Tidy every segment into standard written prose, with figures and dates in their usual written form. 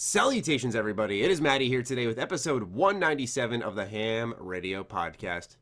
Salutations, everybody. It is Matty here today with episode 197 of the H.A.M Radio Podcast.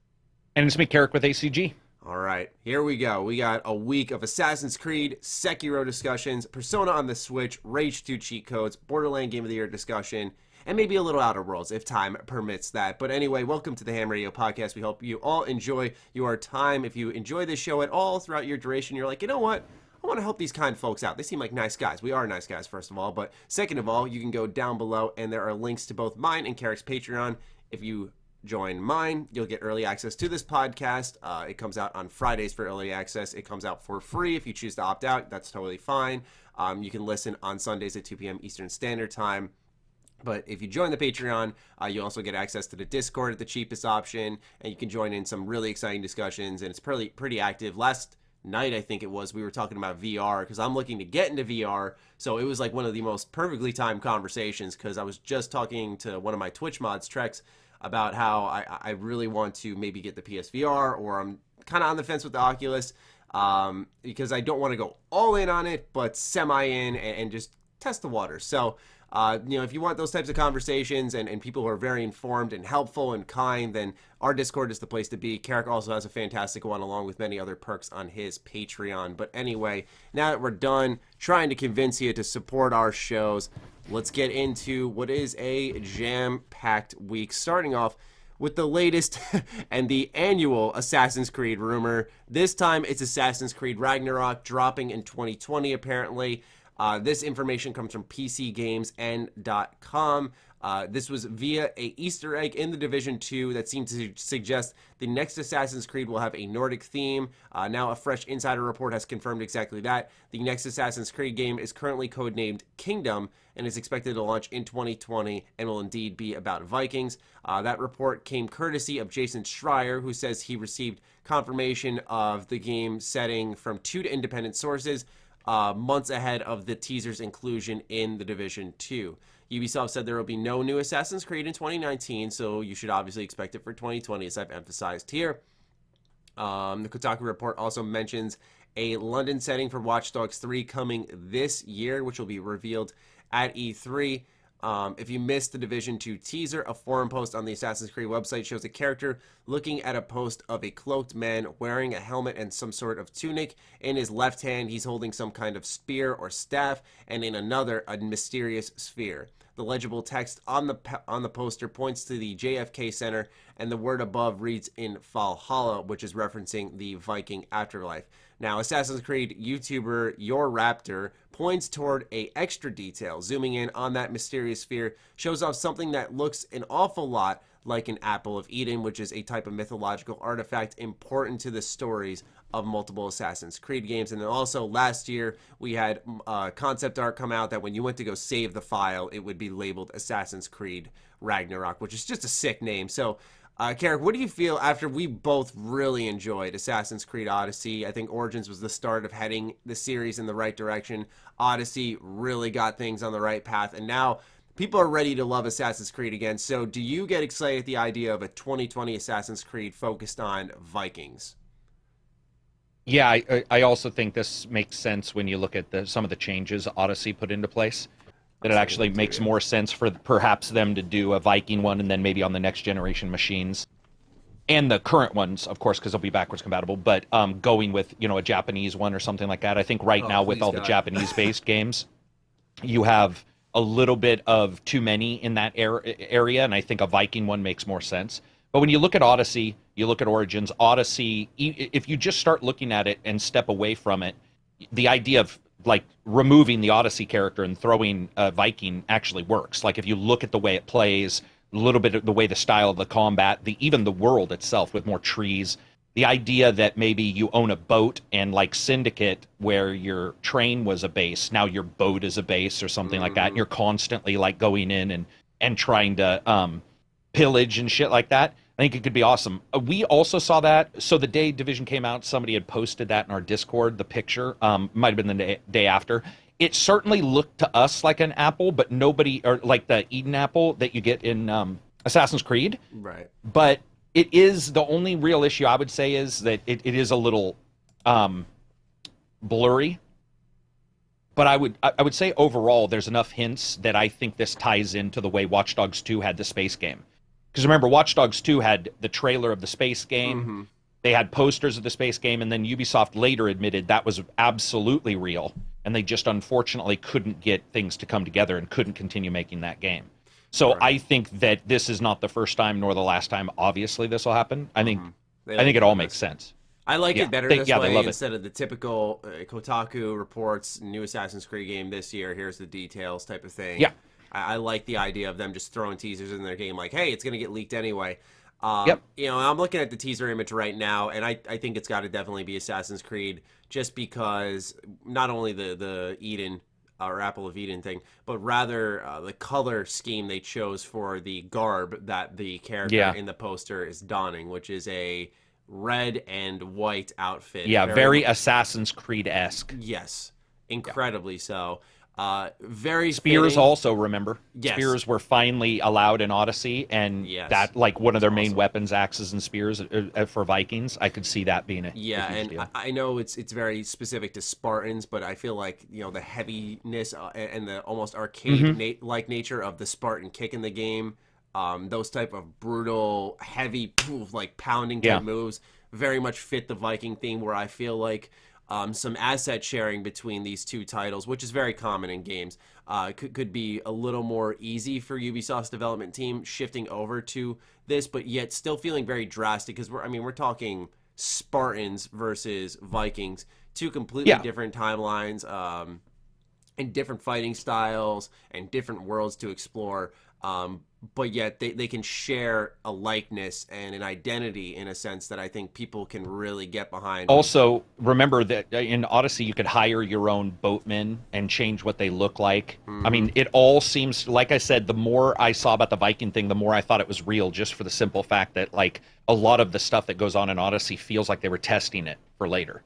And it's me, Karak with ACG. All right, here we go. We got a week of Assassin's Creed, Sekiro discussions, Persona on the Switch, Rage 2 cheat codes, Borderlands Game of the Year discussion, and maybe a little Outer Worlds if time permits that. But anyway, welcome to the H.A.M Radio Podcast. We hope you all enjoy your time. If you enjoy this show at all throughout your duration, you're like, you know what? I want to help these kind folks out. They seem like nice guys. We are nice guys, first of all. But second of all, you can go down below, and there are links to both mine and Karak's Patreon. If you join mine, you'll get early access to this podcast. It comes out on Fridays for early access. It comes out for free. If you choose to opt out, that's totally fine. You can listen on Sundays at 2 p.m. Eastern Standard Time. But if you join the Patreon, you also get access to the Discord at the cheapest option, and you can join in some really exciting discussions, and it's pretty active. Last night, I think it was, we were talking about VR, because I'm looking to get into VR, so it was like one of the most perfectly timed conversations, because I was just talking to one of my Twitch mods, Trex, about how I really want to maybe get the PSVR, or I'm kind of on the fence with the Oculus, because I don't want to go all in on it, but semi-in and just test the waters. So, if you want those types of conversations and people who are very informed and helpful and kind, then our Discord is the place to be. Karak also has a fantastic one along with many other perks on his Patreon. But anyway, now that we're done trying to convince you to support our shows, let's get into what is a jam-packed week, starting off with the latest and the annual Assassin's Creed rumor. This time it's Assassin's Creed Ragnarok dropping in 2020 apparently. This information comes from PCGamesN.com. This was via a Easter egg in the Division 2 that seemed to suggest the next Assassin's Creed will have a Nordic theme. Now a fresh insider report has confirmed exactly that. The next Assassin's Creed game is currently codenamed Kingdom and is expected to launch in 2020 and will indeed be about Vikings. That report came courtesy of Jason Schreier, who says he received confirmation of the game setting from two independent sources, months ahead of the teaser's inclusion in the Division 2. Ubisoft said there will be no new Assassin's Creed in 2019, so you should obviously expect it for 2020, as I've emphasized here. The Kotaku report also mentions a London setting for Watch Dogs 3 coming this year, which will be revealed at E3. If you missed the Division 2 teaser, a forum post on the Assassin's Creed website shows a character looking at a post of a cloaked man wearing a helmet and some sort of tunic. In his left hand, he's holding some kind of spear or staff, and in another, a mysterious sphere. The legible text on the poster points to the JFK Center, and the word above reads in Valhalla, which is referencing the Viking afterlife. Now, Assassin's Creed YouTuber Your Raptor points toward a extra detail. Zooming in on that mysterious sphere shows off something that looks an awful lot like an Apple of Eden, which is a type of mythological artifact important to the stories of multiple Assassin's Creed games. And then also last year we had concept art come out that when you went to go save the file, it would be labeled Assassin's Creed Ragnarok, which is just a sick name. So Karak, what do you feel after we both really enjoyed Assassin's Creed Odyssey? I think Origins was the start of heading the series in the right direction. Odyssey really got things on the right path, and now people are ready to love Assassin's Creed again. So do you get excited at the idea of a 2020 Assassin's Creed focused on Vikings? Yeah, I also think this makes sense when you look at some of the changes Odyssey put into place. That it actually makes more sense for perhaps them to do a Viking one and then maybe on the next generation machines. And the current ones, of course, because they'll be backwards compatible, but going with, a Japanese one or something like that. I think right now with all the Japanese-based games, you have a little bit of too many in that area, and I think a Viking one makes more sense. But when you look at Odyssey, you look at Origins, Odyssey, if you just start looking at it and step away from it, the idea of like removing the Odyssey character and throwing a Viking actually works. Like if you look at the way it plays, a little bit of the way the style of the combat, even the world itself with more trees, the idea that maybe you own a boat and like Syndicate where your train was a base, now your boat is a base or something like that, and you're constantly like going in and trying to pillage and shit like that. I think it could be awesome. We also saw that. So the day Division came out, somebody had posted that in our Discord, the picture. Might have been the day after. It certainly looked to us like an apple, but nobody, or like the Eden apple that you get in Assassin's Creed. Right. But it is, the only real issue I would say is that it is a little blurry. But I would say overall, there's enough hints that I think this ties into the way Watch Dogs 2 had the space game. Because remember, Watch Dogs 2 had the trailer of the space game. Mm-hmm. They had posters of the space game, and then Ubisoft later admitted that was absolutely real, and they just unfortunately couldn't get things to come together and couldn't continue making that game. So I think that this is not the first time nor the last time, obviously, this will happen. I think it all makes sense. I like it better this way love instead of the typical Kotaku reports, new Assassin's Creed game this year, here's the details type of thing. Yeah. I like the idea of them just throwing teasers in their game like, hey, it's going to get leaked anyway. You know, I'm looking at the teaser image right now, and I think it's got to definitely be Assassin's Creed just because not only the Eden or Apple of Eden thing, but rather the color scheme they chose for the garb that the character in the poster is donning, which is a red and white outfit. Yeah, very Assassin's Creed-esque. Yes, incredibly so. Very Spears fitting. also, remember? Yes. Spears were finally allowed in Odyssey, and that, like, one of their main weapons, axes and spears for Vikings. I could see that being a huge deal. I know it's very specific to Spartans, but I feel like, you know, the heaviness and the almost arcade-like nature of the Spartan kick in the game, those type of brutal, heavy, like pounding type moves, very much fit the Viking theme, where I feel like some asset sharing between these two titles, which is very common in games, could be a little more easy for Ubisoft's development team shifting over to this, but yet still feeling very drastic because we're talking Spartans versus Vikings, two completely different timelines, and different fighting styles and different worlds to explore. But yet they can share a likeness and an identity in a sense that I think people can really get behind. Also, remember that in Odyssey, you could hire your own boatmen and change what they look like. Mm-hmm. I mean, it all seems, like I said, the more I saw about the Viking thing, the more I thought it was real, just for the simple fact that, like, a lot of the stuff that goes on in Odyssey feels like they were testing it for later.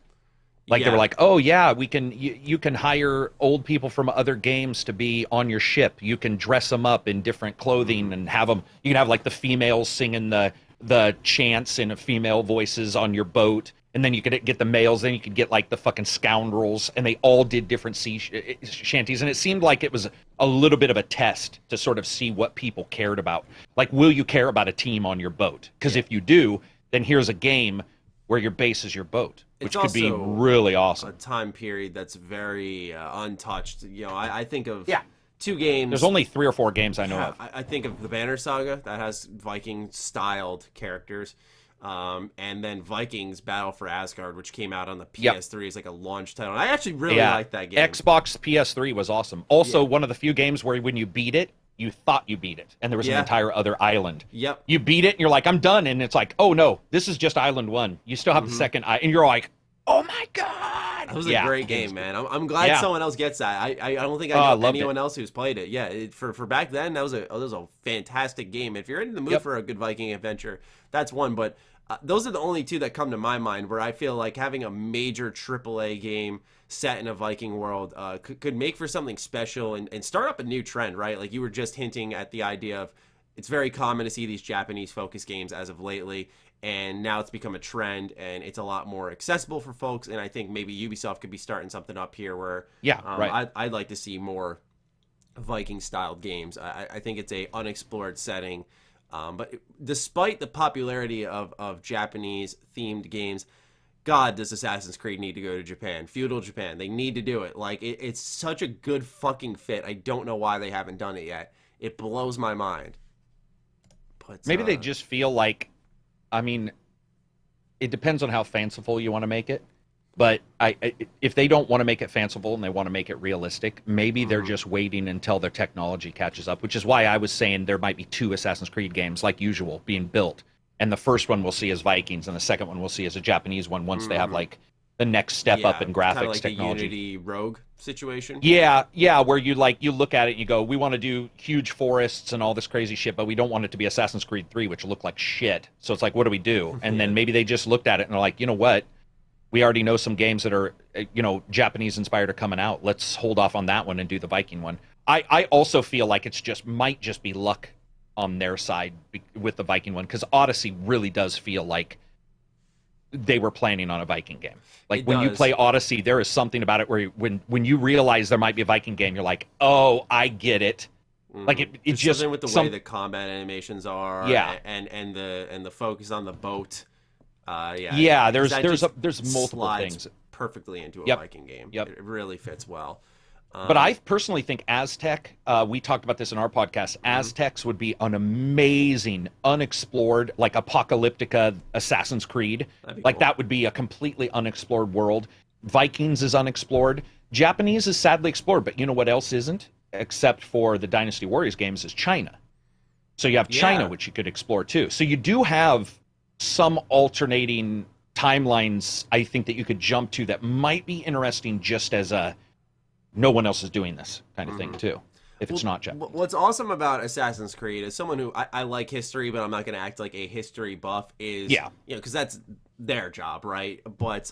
Like, they were like, oh, yeah, you can hire old people from other games to be on your ship. You can dress them up in different clothing and have them. You can have, like, the females singing the chants in female voices on your boat. And then you could get the males. Then you could get, like, the fucking scoundrels. And they all did different sea shanties. And it seemed like it was a little bit of a test to sort of see what people cared about. Like, will you care about a team on your boat? Because if you do, then here's a game where your base is your boat, which could be really awesome. A time period that's very untouched. You know, I think of two games. There's only 3 or 4 games I know of. I think of the Banner Saga that has Viking-styled characters, and then Vikings Battle for Asgard, which came out on the PS3 as like a launch title. And I actually really liked that game. Xbox PS3 was awesome. Also, one of the few games where when you beat it, you thought you beat it, and there was an entire other island. Yep. You beat it, and you're like, I'm done, and it's like, oh no, this is just Island 1. You still have the second island, and you're like, oh my god! That was a great game, man. I'm glad someone else gets that. I don't think I know anyone else who's played it. Yeah, for back then, that was a fantastic game. If you're in the mood for a good Viking adventure, that's one. But those are the only two that come to my mind where I feel like having a major AAA game set in a Viking world could make for something special and start up a new trend, right? Like you were just hinting at the idea of it's very common to see these Japanese-focused games as of lately, and now it's become a trend, and it's a lot more accessible for folks, and I think maybe Ubisoft could be starting something up here where I'd like to see more Viking-styled games. I think it's a unexplored setting, but despite the popularity of Japanese-themed games, God, does Assassin's Creed need to go to Japan? Feudal Japan. They need to do it. Like, it's such a good fucking fit. I don't know why they haven't done it yet. It blows my mind. But maybe they just feel like, I mean, it depends on how fanciful you want to make it. But if they don't want to make it fanciful and they want to make it realistic, maybe they're just waiting until their technology catches up, which is why I was saying there might be 2 Assassin's Creed games, like usual, being built. And the first one we'll see as Vikings, and the second one we'll see as a Japanese one once they have, like, the next step up in graphics like technology. The Unity Rogue situation? Yeah, where you look at it and you go, we want to do huge forests and all this crazy shit, but we don't want it to be Assassin's Creed 3, which looked like shit. So it's like, what do we do? And then maybe they just looked at it and are like, you know what? We already know some games that are, Japanese-inspired are coming out. Let's hold off on that one and do the Viking one. I also feel like might just be luck on their side with the Viking one, because Odyssey really does feel like they were planning on a Viking game. Like It when you does. play Odyssey, there is something about it where when you realize there might be a Viking game, you're like, oh, I get it. Like it There's just something with the way the combat animations are, Yeah. and the focus on the boat. Yeah, because that just there's multiple slides things. perfectly into a Yep. Viking game. Yep. It really fits well. But I personally think Aztec, we talked about this in our podcast, Aztecs would be an amazing, unexplored, like Apocalyptica Assassin's Creed. That'd be Like cool. that would be a completely unexplored world. Vikings is unexplored. Japanese is sadly explored, but you know what else isn't? Except for the Dynasty Warriors games is China. So you have China, Yeah. which you could explore too. So you do have some alternating timelines, I think, that you could jump to that might be interesting just as a no one else is doing this kind of thing too, if it's not Japanese. What's awesome about Assassin's Creed is someone who I like history, but I'm not going to act like a history buff is, because that's their job, right? But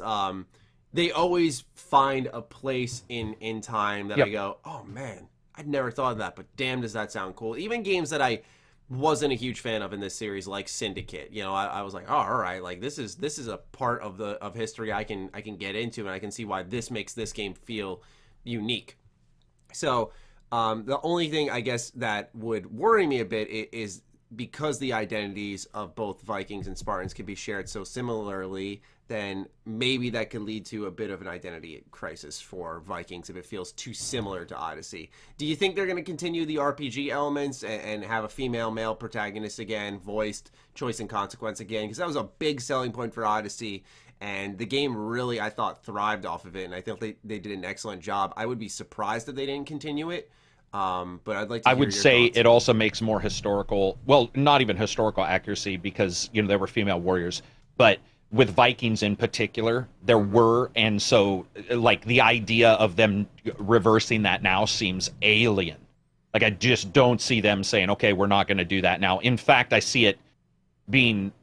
they always find a place in time that I go, oh man, I'd never thought of that, but damn, does that sound cool? Even games that I wasn't a huge fan of in this series, like Syndicate, I was like, oh, all right, like this is a part of history I can get into, and I can see why this makes this game feel unique. So the only thing I guess that would worry me a bit is because the identities of both Vikings and Spartans can be shared so similarly, then maybe that could lead to a bit of an identity crisis for Vikings if it feels too similar to Odyssey. Do you think they're going to continue the RPG elements and have a female-male protagonist again, voiced choice and consequence again? Because that was a big selling point for Odyssey, and the game really, I thought, thrived off of it, and I think they did an excellent job. I would be surprised if they didn't continue it, but I'd like to I hear would your say thoughts. it also makes more historical, well, not even historical accuracy because, there were female warriors, but with Vikings in particular, there were, and so, like, the idea of them reversing that now seems alien. Like, I just don't see them saying, okay, we're not going to do that now. In fact, I see it being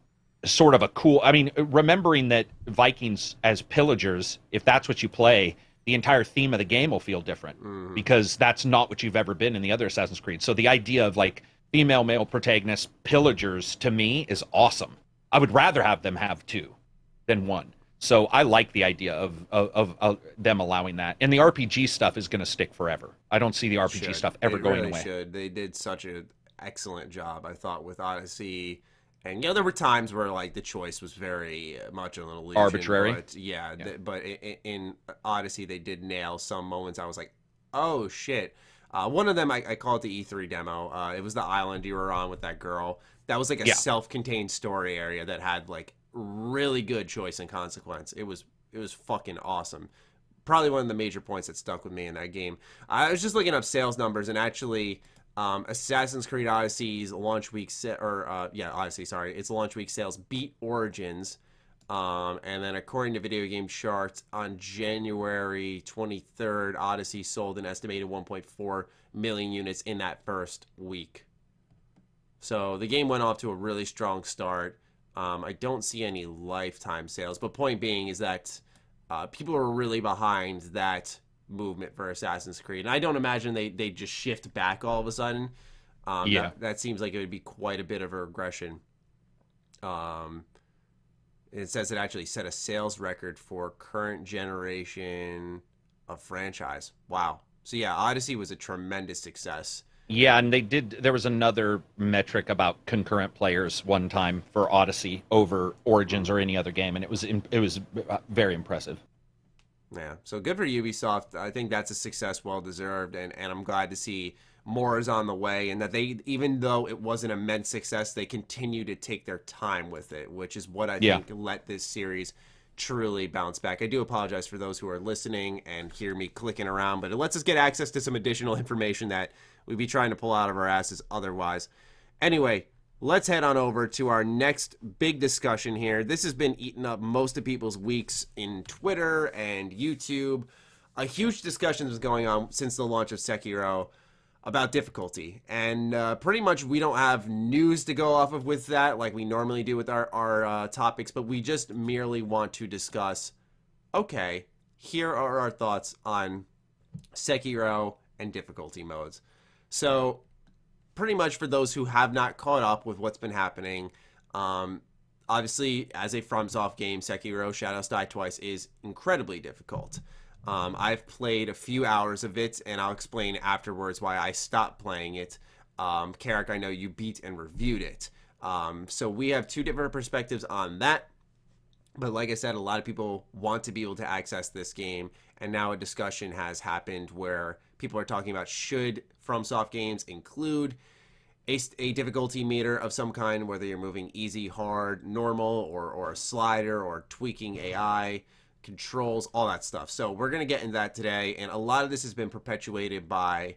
sort of a cool, remembering that Vikings as pillagers, if that's what you play, the entire theme of the game will feel different because that's not what you've ever been in the other Assassin's Creed. So the idea of like female male protagonists, pillagers, to me is awesome. I would rather have them have two than one. So I like the idea of them allowing that. And the RPG stuff is going to stick forever. I don't see the RPG stuff ever going away. Should. They did such an excellent job, I thought, with Odyssey. And, there were times where, like, the choice was very much an illusion. Arbitrary. But, but in Odyssey, they did nail some moments. I was like, oh, shit. One of them, I call it the E3 demo. It was the island you were on with that girl. That was, like, a self-contained story area that had, like, really good choice and consequence. It was fucking awesome. Probably one of the major points that stuck with me in that game. I was just looking up sales numbers, and actually... Assassin's Creed Odyssey's launch week its launch week sales beat Origins, and then according to Video Game Charts, on January 23rd, Odyssey sold an estimated 1.4 million units in that first week. So the game went off to a really strong start. I don't see any lifetime sales, but point being is that people are really behind that movement for Assassin's Creed, and I don't imagine they just shift back all of a sudden. That seems like it would be quite a bit of a regression. It says it actually set a sales record for current generation of franchise. Wow. So yeah, Odyssey was a tremendous success. Yeah, and there was another metric about concurrent players one time for Odyssey over Origins or any other game, and it was very impressive. Yeah, so good for Ubisoft. I think that's a success well deserved, and I'm glad to see more is on the way, and that they, even though it was an immense success, they continue to take their time with it, which is what I think let this series truly bounce back. I do apologize for those who are listening and hear me clicking around, but it lets us get access to some additional information that we'd be trying to pull out of our asses otherwise. Anyway, let's head on over to our next big discussion here. This has been eating up most of people's weeks in Twitter and YouTube. A huge discussion was going on since the launch of Sekiro about difficulty. And pretty much we don't have news to go off of with that like we normally do with our topics, but we just merely want to discuss, okay, here are our thoughts on Sekiro and difficulty modes. So... pretty much for those who have not caught up with what's been happening, obviously, as a FromSoft game, Sekiro Shadows Die Twice is incredibly difficult. I've played a few hours of it, and I'll explain afterwards why I stopped playing it. Karak, I know you beat and reviewed it. So we have two different perspectives on that. But like I said, a lot of people want to be able to access this game, and now a discussion has happened where people are talking about should FromSoft games include a difficulty meter of some kind, whether you're moving easy, hard, normal, or a slider, or tweaking AI, controls, all that stuff. So we're going to get into that today, and a lot of this has been perpetuated by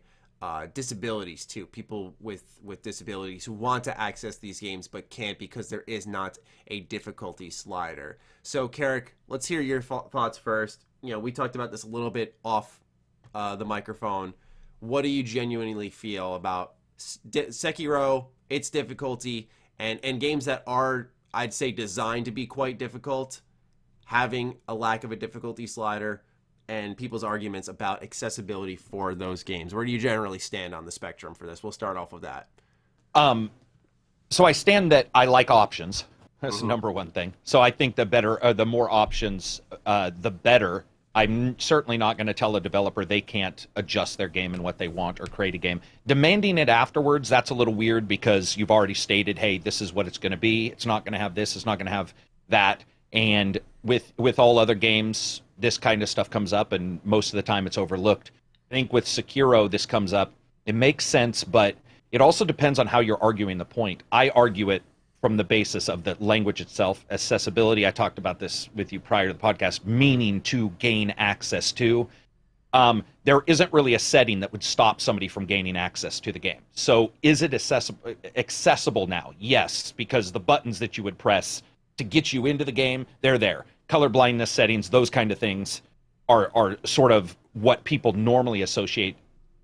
disabilities too. People with disabilities who want to access these games but can't because there is not a difficulty slider. So Karak, let's hear your thoughts first. We talked about this a little bit off the microphone. What do you genuinely feel about Sekiro, its difficulty, and games that are, I'd say, designed to be quite difficult, having a lack of a difficulty slider, and people's arguments about accessibility for those games? Where do you generally stand on the spectrum for this? We'll start off with that. So I stand that I like options. That's the number one thing. So I think the more options, the better. I'm certainly not going to tell a developer they can't adjust their game and what they want or create a game. Demanding it afterwards, that's a little weird because you've already stated, hey, this is what it's going to be. It's not going to have this. It's not going to have that. And with all other games, this kind of stuff comes up, and most of the time it's overlooked. I think with Sekiro, this comes up. It makes sense, but it also depends on how you're arguing the point. I argue it from the basis of the language itself. Accessibility, I talked about this with you prior to the podcast, meaning to gain access to. There isn't really a setting that would stop somebody from gaining access to the game. So is it accessible now? Yes, because the buttons that you would press to get you into the game, they're there. Color blindness settings, those kind of things are sort of what people normally associate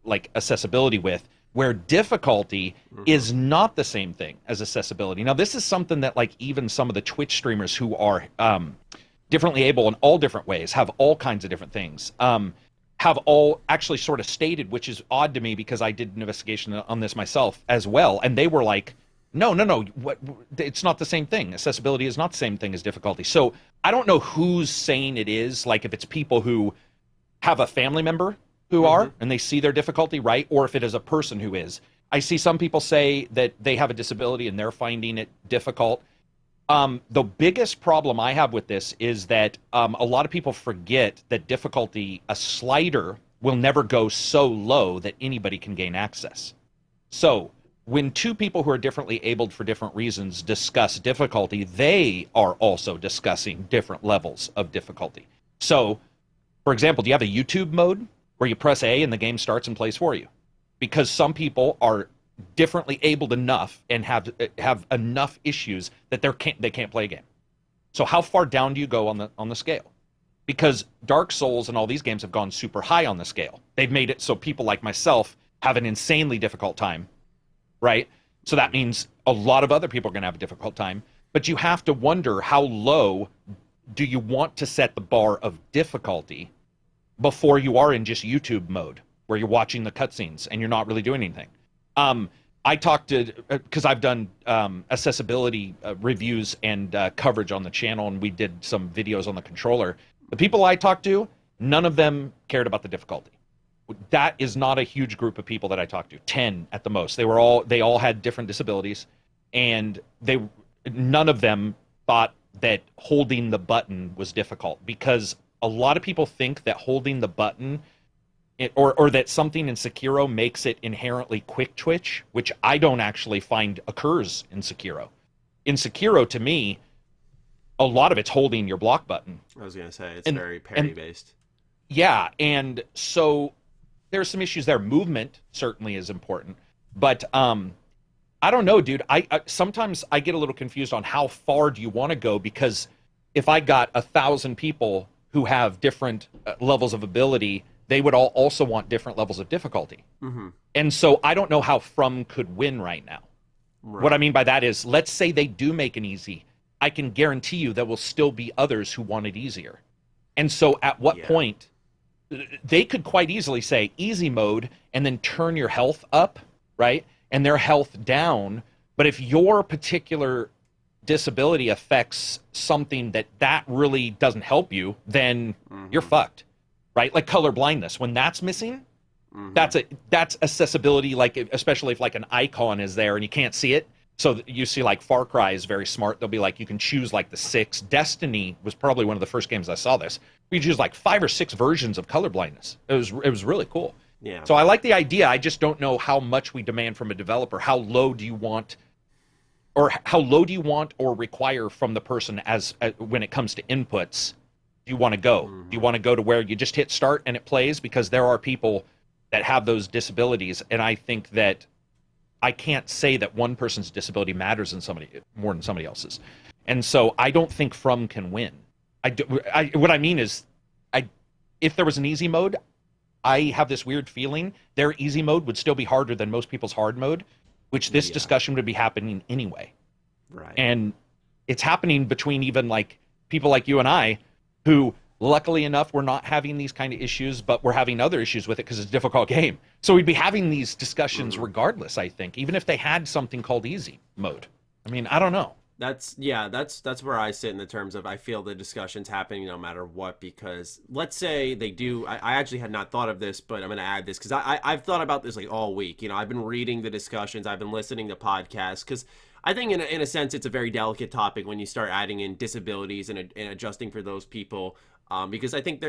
like accessibility with, where difficulty is not the same thing as accessibility. Now, this is something that like even some of the Twitch streamers who are differently able in all different ways, have all kinds of different things, have all actually sort of stated, which is odd to me because I did an investigation on this myself as well, and they were like, no, it's not the same thing. Accessibility is not the same thing as difficulty. So I don't know who's saying it is, like if it's people who have a family member who are, and they see their difficulty, right? Or if it is a person who is. I see some people say that they have a disability and they're finding it difficult. The biggest problem I have with this is that a lot of people forget that difficulty, a slider, will never go so low that anybody can gain access. So when two people who are differently abled for different reasons discuss difficulty, they are also discussing different levels of difficulty. So, for example, do you have a YouTube mode where you press A and the game starts and plays for you? Because some people are differently abled enough and have enough issues that they can't play a game. So how far down do you go on the scale? Because Dark Souls and all these games have gone super high on the scale. They've made it so people like myself have an insanely difficult time, right? So that means a lot of other people are going to have a difficult time. But you have to wonder, how low do you want to set the bar of difficulty before you are in just YouTube mode, where you're watching the cutscenes and you're not really doing anything? I talked to, because I've done accessibility reviews and coverage on the channel, and we did some videos on the controller. The people I talked to, none of them cared about the difficulty. That is not a huge group of people that I talked to, 10 at the most. They all had different disabilities, and none of them thought that holding the button was difficult, because a lot of people think that holding the button or that something in Sekiro makes it inherently quick twitch, which I don't actually find occurs in Sekiro. In Sekiro, to me, a lot of it's holding your block button. I was going to say, it's very parry-based. Yeah, and so there's some issues there. Movement certainly is important, but I don't know, dude. I sometimes I get a little confused on how far do you want to go, because if I got 1,000 people who have different levels of ability, they would all also want different levels of difficulty. And so I don't know how From could win right now. Right. What I mean by that is, let's say they do make an easy. I can guarantee you there will still be others who want it easier. And so at what point, they could quite easily say easy mode and then turn your health up, right? And their health down. But if your particular disability affects something that really doesn't help you, then you're fucked, right? Like color blindness, when that's missing, that's accessibility, like especially if like an icon is there and you can't see it. So you see like Far Cry is very smart. They'll be like, you can choose like the 6. Destiny was probably one of the first games I saw this. We choose like 5 or 6 versions of color blindness. It was really cool. Yeah. So I like the idea. I just don't know how much we demand from a developer. How low do you want or require from the person as when it comes to inputs? Do you want to go? Do you want to go to where you just hit start and it plays? Because there are people that have those disabilities, and I think that I can't say that one person's disability matters more than somebody else's. And so I don't think From can win. What I mean is, if there was an easy mode, I have this weird feeling their easy mode would still be harder than most people's hard mode, which this discussion would be happening anyway. Right. And it's happening between even like people like you and I, who luckily enough we're not having these kind of issues, but we're having other issues with it because it's a difficult game. So we'd be having these discussions regardless, I think, even if they had something called easy mode. I mean, I don't know. That's where I sit in the terms of I feel the discussion's happening no matter what, because let's say they do. I actually had not thought of this, but I'm going to add this because I've thought about this like all week. You know, I've been reading the discussions, I've been listening to podcasts, because I think in a sense it's a very delicate topic when you start adding in disabilities and adjusting for those people, because I think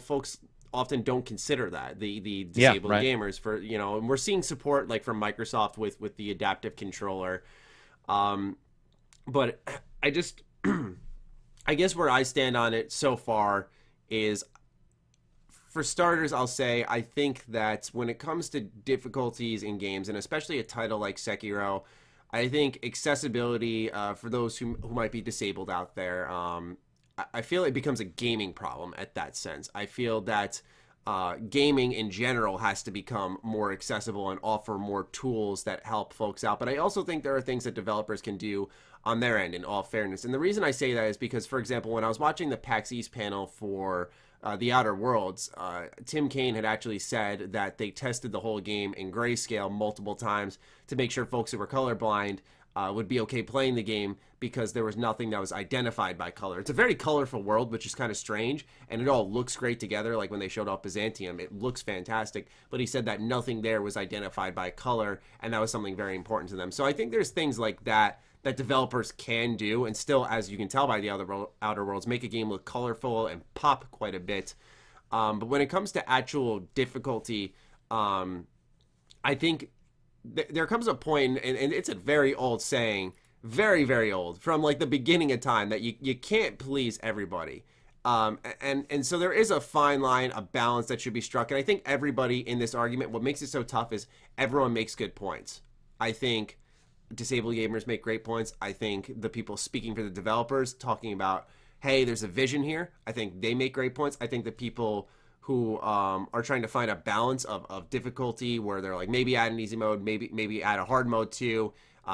folks often don't consider that the disabled gamers for, and we're seeing support like from Microsoft with the adaptive controller. But I guess where I stand on it so far is, for starters, I'll say I think that when it comes to difficulties in games, and especially a title like Sekiro, I think accessibility for those who might be disabled out there, I feel it becomes a gaming problem at that sense. I feel that gaming in general has to become more accessible and offer more tools that help folks out. But I also think there are things that developers can do on their end, in all fairness. And the reason I say that is because, for example, when I was watching the PAX East panel for The Outer Worlds, Tim Kaine had actually said that they tested the whole game in grayscale multiple times to make sure folks who were colorblind would be okay playing the game, because there was nothing that was identified by color. It's a very colorful world, which is kind of strange, and it all looks great together. Like when they showed off Byzantium, it looks fantastic, but he said that nothing there was identified by color, and that was something very important to them. So I think there's things like that developers can do, and still, as you can tell by the Outer Worlds, make a game look colorful and pop quite a bit. But when it comes to actual difficulty, I think there comes a point, and it's a very old saying, very, very old, from like the beginning of time, that you can't please everybody. And so there is a fine line, a balance that should be struck. And I think everybody in this argument, what makes it so tough is everyone makes good points. I think disabled gamers make great points. I think the people speaking for the developers, talking about, hey, there's a vision here, I think they make great points. I think the people who are trying to find a balance of difficulty, where they're like, maybe add an easy mode, maybe add a hard mode too,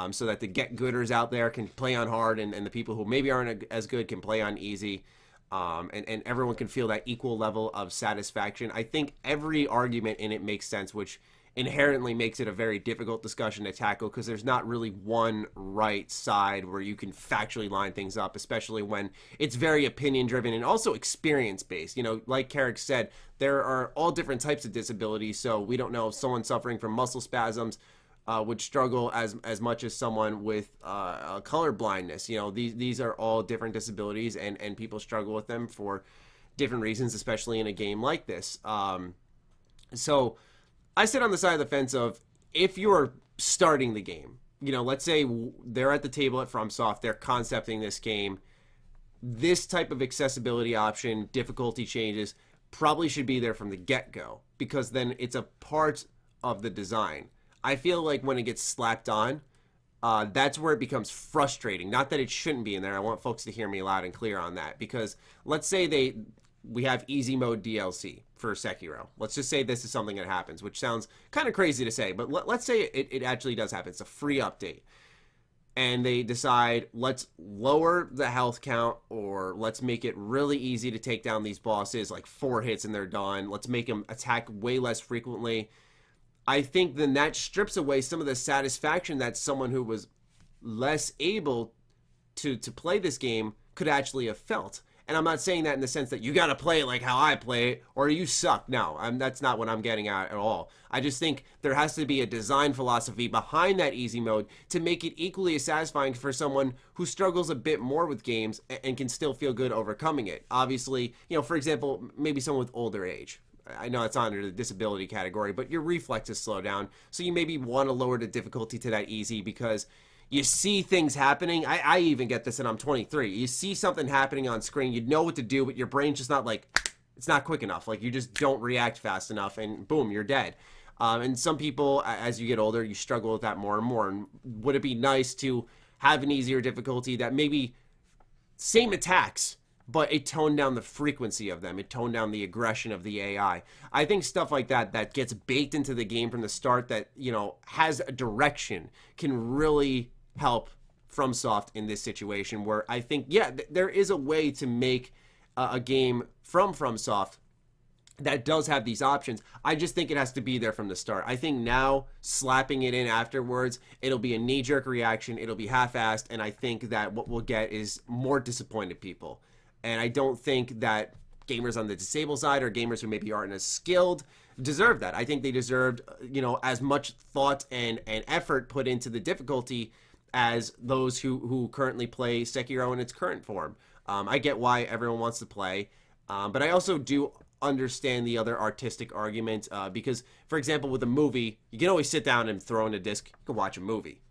so that the get-gooders out there can play on hard, and the people who maybe aren't as good can play on easy, and everyone can feel that equal level of satisfaction. I think every argument in it makes sense, which inherently makes it a very difficult discussion to tackle, because there's not really one right side where you can factually line things up, especially when it's very opinion driven and also experience based. Like Karak said, there are all different types of disabilities, so we don't know if someone suffering from muscle spasms would struggle as much as someone with color blindness. These are all different disabilities, and people struggle with them for different reasons, especially in a game like this. So I sit on the side of the fence of, if you're starting the game, let's say they're at the table at FromSoft, they're concepting this game, this type of accessibility option, difficulty changes, probably should be there from the get-go, because then it's a part of the design. I feel like when it gets slapped on, that's where it becomes frustrating. Not that it shouldn't be in there. I want folks to hear me loud and clear on that, because let's say we have easy mode DLC for Sekiro. Let's just say this is something that happens, which sounds kind of crazy to say, but let's say it actually does happen. It's a free update, and they decide, let's lower the health count, or let's make it really easy to take down these bosses, like 4 hits and they're done. Let's make them attack way less frequently. I think then that strips away some of the satisfaction that someone who was less able to play this game could actually have felt. And I'm not saying that in the sense that you got to play it like how I play it or you suck. No, that's not what I'm getting at all. I just think there has to be a design philosophy behind that easy mode to make it equally as satisfying for someone who struggles a bit more with games and can still feel good overcoming it. Obviously, for example, maybe someone with older age. I know it's under the disability category, but your reflexes slow down. So you maybe want to lower the difficulty to that easy because you see things happening. I even get this, and I'm 23. You see something happening on screen, you know what to do, but your brain's just not it's not quick enough. You just don't react fast enough, and boom, you're dead. And some people, as you get older, you struggle with that more and more. And would it be nice to have an easier difficulty that maybe same attacks, but it toned down the frequency of them. It toned down the aggression of the AI. I think stuff like that gets baked into the game from the start that, has a direction can really help FromSoft in this situation where I think, there is a way to make a game from FromSoft that does have these options. I just think it has to be there from the start. I think now slapping it in afterwards, it'll be a knee-jerk reaction. It'll be half-assed, and I think that what we'll get is more disappointed people. And I don't think that gamers on the disabled side or gamers who maybe aren't as skilled deserve that. I think they deserved, as much thought and effort put into the difficulty as those who currently play Sekiro in its current form. I get why everyone wants to play, but I also do understand the other artistic argument because, for example, with a movie, you can always sit down and throw in a disc. You can watch a movie.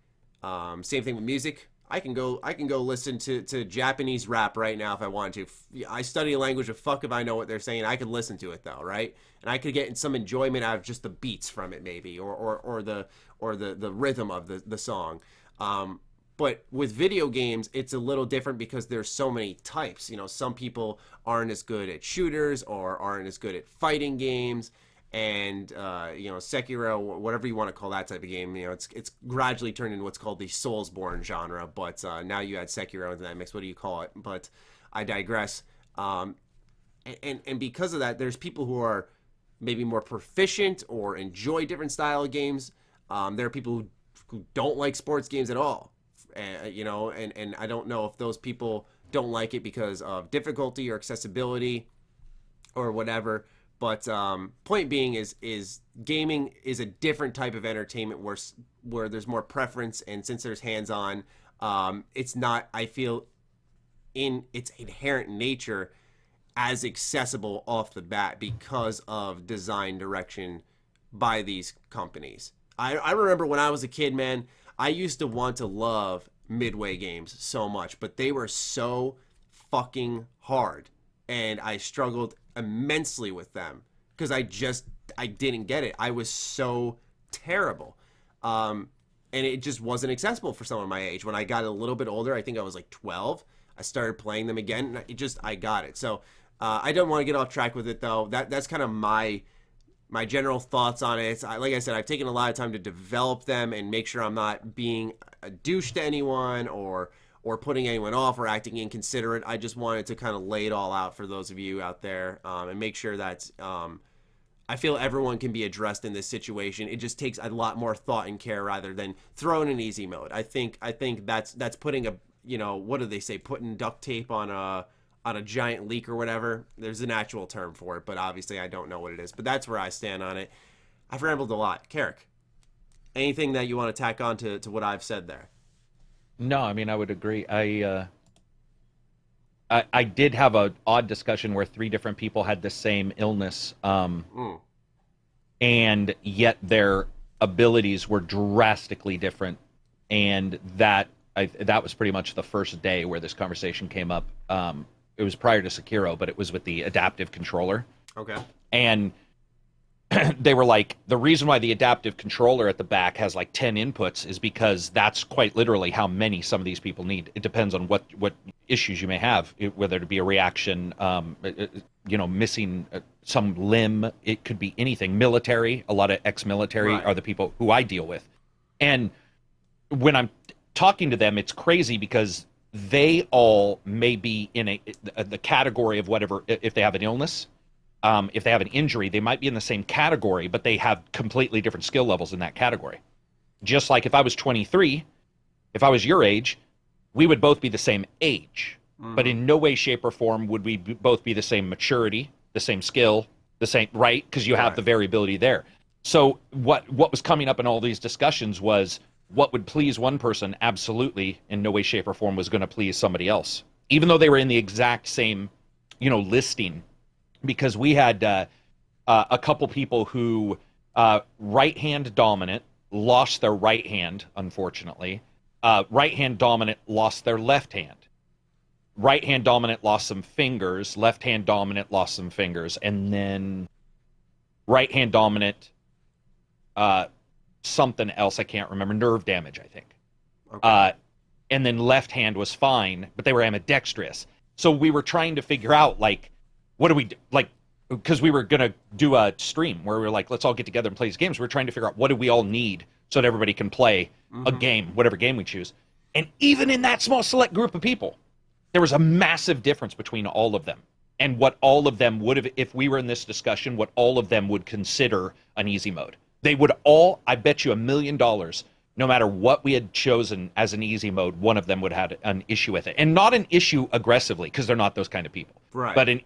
Same thing with music. I can go listen to Japanese rap right now if I want to. I study a language of fuck if I know what they're saying. I could listen to it though, right? And I could get some enjoyment out of just the beats from it, maybe, or the rhythm of the song. But with video games, it's a little different because there's so many types. Some people aren't as good at shooters or aren't as good at fighting games. And, Sekiro, whatever you want to call that type of game, it's gradually turned into what's called the Soulsborne genre. But now you add Sekiro into that mix. What do you call it? But I digress. And because of that, there's people who are maybe more proficient or enjoy different style of games. There are people who don't like sports games at all. And I don't know if those people don't like it because of difficulty or accessibility or whatever. But point being is gaming is a different type of entertainment where there's more preference, and since there's hands-on, it's not, I feel, in its inherent nature as accessible off the bat because of design direction by these companies. I remember when I was a kid, man, I used to want to love Midway games so much, but they were so fucking hard, and I struggled immensely with them because I didn't get it. I was so terrible. And it just wasn't accessible for someone my age. When I got a little bit older, I think I was like 12, I started playing them again, and I got it. So I don't want to get off track with it, though. That's kind of my general thoughts on it. Like I said, I've taken a lot of time to develop them and make sure I'm not being a douche to anyone or putting anyone off or acting inconsiderate. I just wanted to kind of lay it all out for those of you out there and make sure that I feel everyone can be addressed in this situation. It just takes a lot more thought and care rather than throwing an easy mode. I think that's putting what do they say? Putting duct tape on a giant leak or whatever. There's an actual term for it, but obviously I don't know what it is. But that's where I stand on it. I've rambled a lot. Karak, anything that you want to tack on to what I've said there? No, I mean, I would agree. I did have an odd discussion where 3 different people had the same illness, and yet their abilities were drastically different. And that was pretty much the first day where this conversation came up. It was prior to Sekiro, but it was with the adaptive controller. Okay. And they were like, the reason why the adaptive controller at the back has like 10 inputs is because that's quite literally how many some of these people need. It depends on what issues you may have, whether it be a reaction, missing some limb. It could be anything. Military, a lot of ex-military are the people who I deal with. And when I'm talking to them, it's crazy because they all may be in the category of whatever, if they have an illness. If they have an injury, they might be in the same category, but they have completely different skill levels in that category. Just like if I was 23, if I was your age, we would both be the same age, but in no way, shape, or form would we both be the same maturity, the same skill, the same, right? Because you have the variability there. So what was coming up in all these discussions was what would please one person absolutely in no way, shape, or form was going to please somebody else, even though they were in the exact same, listing. Because we had a couple people who right hand dominant lost their right hand, unfortunately. Right hand dominant lost their left hand. Right hand dominant lost some fingers. Left hand dominant lost some fingers. And then right hand dominant, something else I can't remember. Nerve damage, I think. Okay. And then left hand was fine, but they were ambidextrous. So we were trying to figure out, like, what do we do? Like, because we were going to do a stream where we were like, let's all get together and play these games. We're trying to figure out what do we all need so that everybody can play a game, whatever game we choose. And even in that small select group of people, there was a massive difference between all of them. And what all of them would have, if we were in this discussion, what all of them would consider an easy mode. They would all, I bet you $1 million, no matter what we had chosen as an easy mode, one of them would have an issue with it. And not an issue aggressively, because they're not those kind of people. Right. But an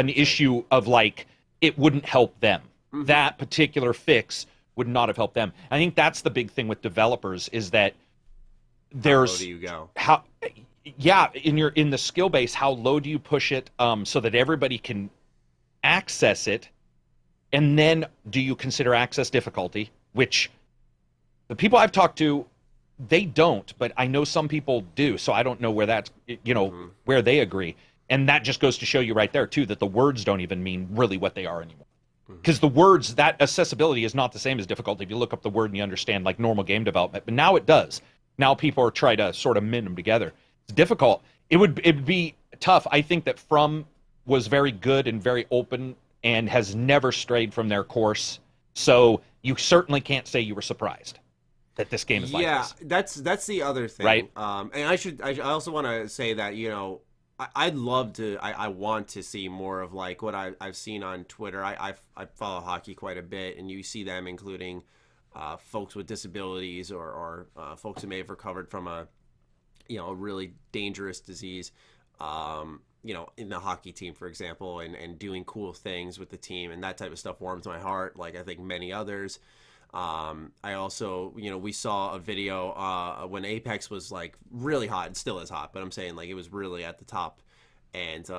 issue of, like, it wouldn't help them. That particular fix would not have helped them. I think that's the big thing with developers is that there's... How low do you go? In the skill base, how low do you push it so that everybody can access it? And then do you consider access difficulty, which the people I've talked to, they don't, but I know some people do. So I don't know where that's, where they agree. And that just goes to show you right there, too, that the words don't even mean really what they are anymore. Because the words, that accessibility is not the same as difficulty. If you look up the word and you understand, like, normal game development. But now it does. Now people are trying to sort of min them together. It's difficult. It'd be tough. I think that From was very good and very open and has never strayed from their course. So you certainly can't say you were surprised that this game is like this. Yeah, that's the other thing. Right. And I also want to say that, I'd love to, I want to see more of, like, what I've seen on Twitter. I follow hockey quite a bit, and you see them including folks with disabilities or folks who may have recovered from a really dangerous disease, in the hockey team, for example, and doing cool things with the team, and that type of stuff warms my heart, like I think many others. I also, we saw a video when Apex was, like, really hot. It still is hot, but I'm saying, like, it was really at the top, and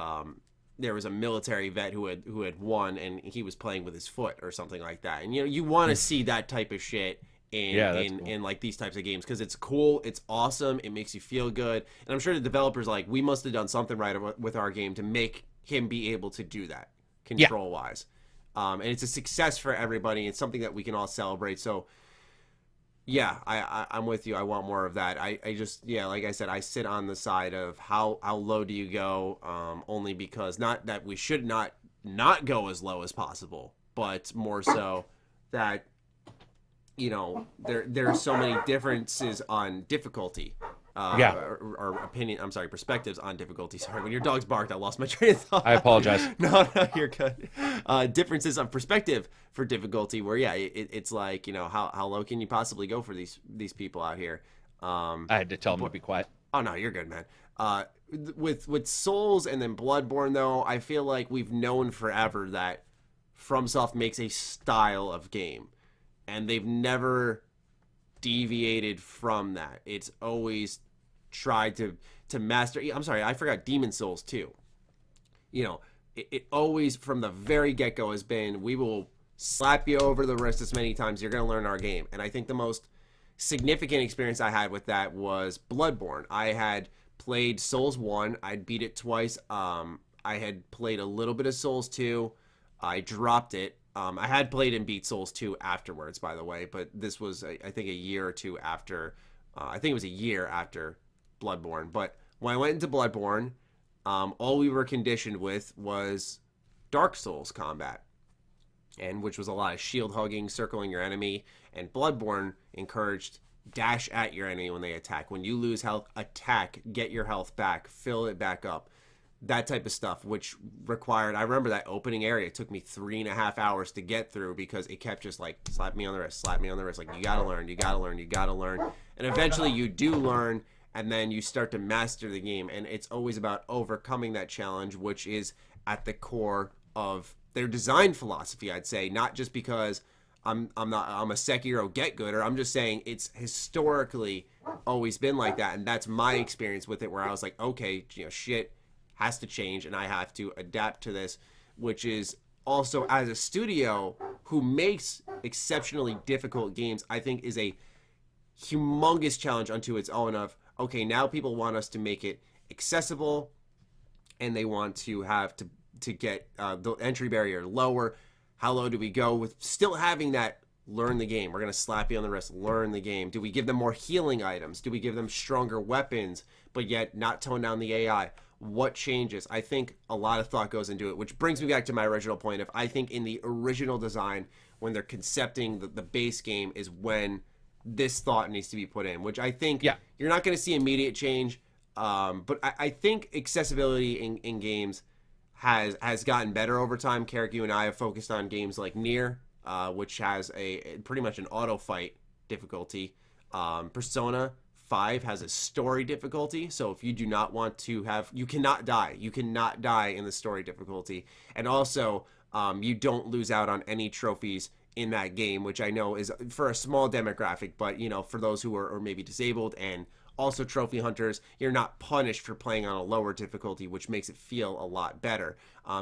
there was a military vet who had won, and he was playing with his foot or something like that. And you want to see that type of shit in like these types of games, because it's cool, it's awesome, it makes you feel good, and I'm sure the developers we must have done something right with our game to make him be able to do that control wise. And it's a success for everybody. It's something that we can all celebrate. So yeah, I'm with you. I want more of that. I just, like I said, I sit on the side of how low do you go, only because not that we should not go as low as possible, but more so that there are so many differences on difficulty, or perspectives on difficulty. Sorry, when your dogs barked, I lost my train of thought. I apologize. No, you're good. Differences of perspective for difficulty, where it's like, how low can you possibly go for these people out here? I had to tell them to be quiet. Oh no, you're good, man. With Souls and then Bloodborne, though, I feel like we've known forever that FromSoft makes a style of game, and they've never deviated from that. It's always tried to master. I'm sorry, I forgot Demon Souls too. It always from the very get-go has been, we will slap you over the wrist as many times you're going to learn our game. And I think the most significant experience I had with that was Bloodborne. I had played Souls 1. I'd beat it twice. I had played a little bit of Souls 2. I dropped it. I had played and beat Souls 2 afterwards, by the way, but this was, I think, a year or two after. I think it was a year after Bloodborne. But when I went into Bloodborne, all we were conditioned with was Dark Souls combat, and which was a lot of shield hugging, circling your enemy, and Bloodborne encouraged dash at your enemy when they attack. When you lose health, attack, get your health back, fill it back up. That type of stuff, which required, I remember that opening area, it took me 3.5 hours to get through, because it kept just like, slap me on the wrist, like, you gotta learn. And eventually you do learn, and then you start to master the game, and it's always about overcoming that challenge, which is at the core of their design philosophy, I'd say. Not just because I'm a Sekiro get-gooder. I'm just saying it's historically always been like that, and that's my experience with it, where I was like, okay, shit has to change, and I have to adapt to this, which is also, as a studio who makes exceptionally difficult games, I think is a humongous challenge unto its own of, okay, now people want us to make it accessible, and they want to have to get the entry barrier lower. How low do we go with still having that learn the game? We're going to slap you on the wrist, learn the game. Do we give them more healing items? Do we give them stronger weapons, but yet not tone down the AI? What changes? I think a lot of thought goes into it, which brings me back to my original point of, I think in the original design, when they're concepting the base game, is when this thought needs to be put in, which I think you're not going to see immediate change. But I think accessibility in games has gotten better over time. Karak, you and I have focused on games like Nier, which has a pretty much an auto fight difficulty. Persona 5 has a story difficulty, so if you do not want to you cannot die. You cannot die in the story difficulty. And also, you don't lose out on any trophies in that game, which I know is for a small demographic, but for those who are maybe disabled and also trophy hunters, you're not punished for playing on a lower difficulty, which makes it feel a lot better.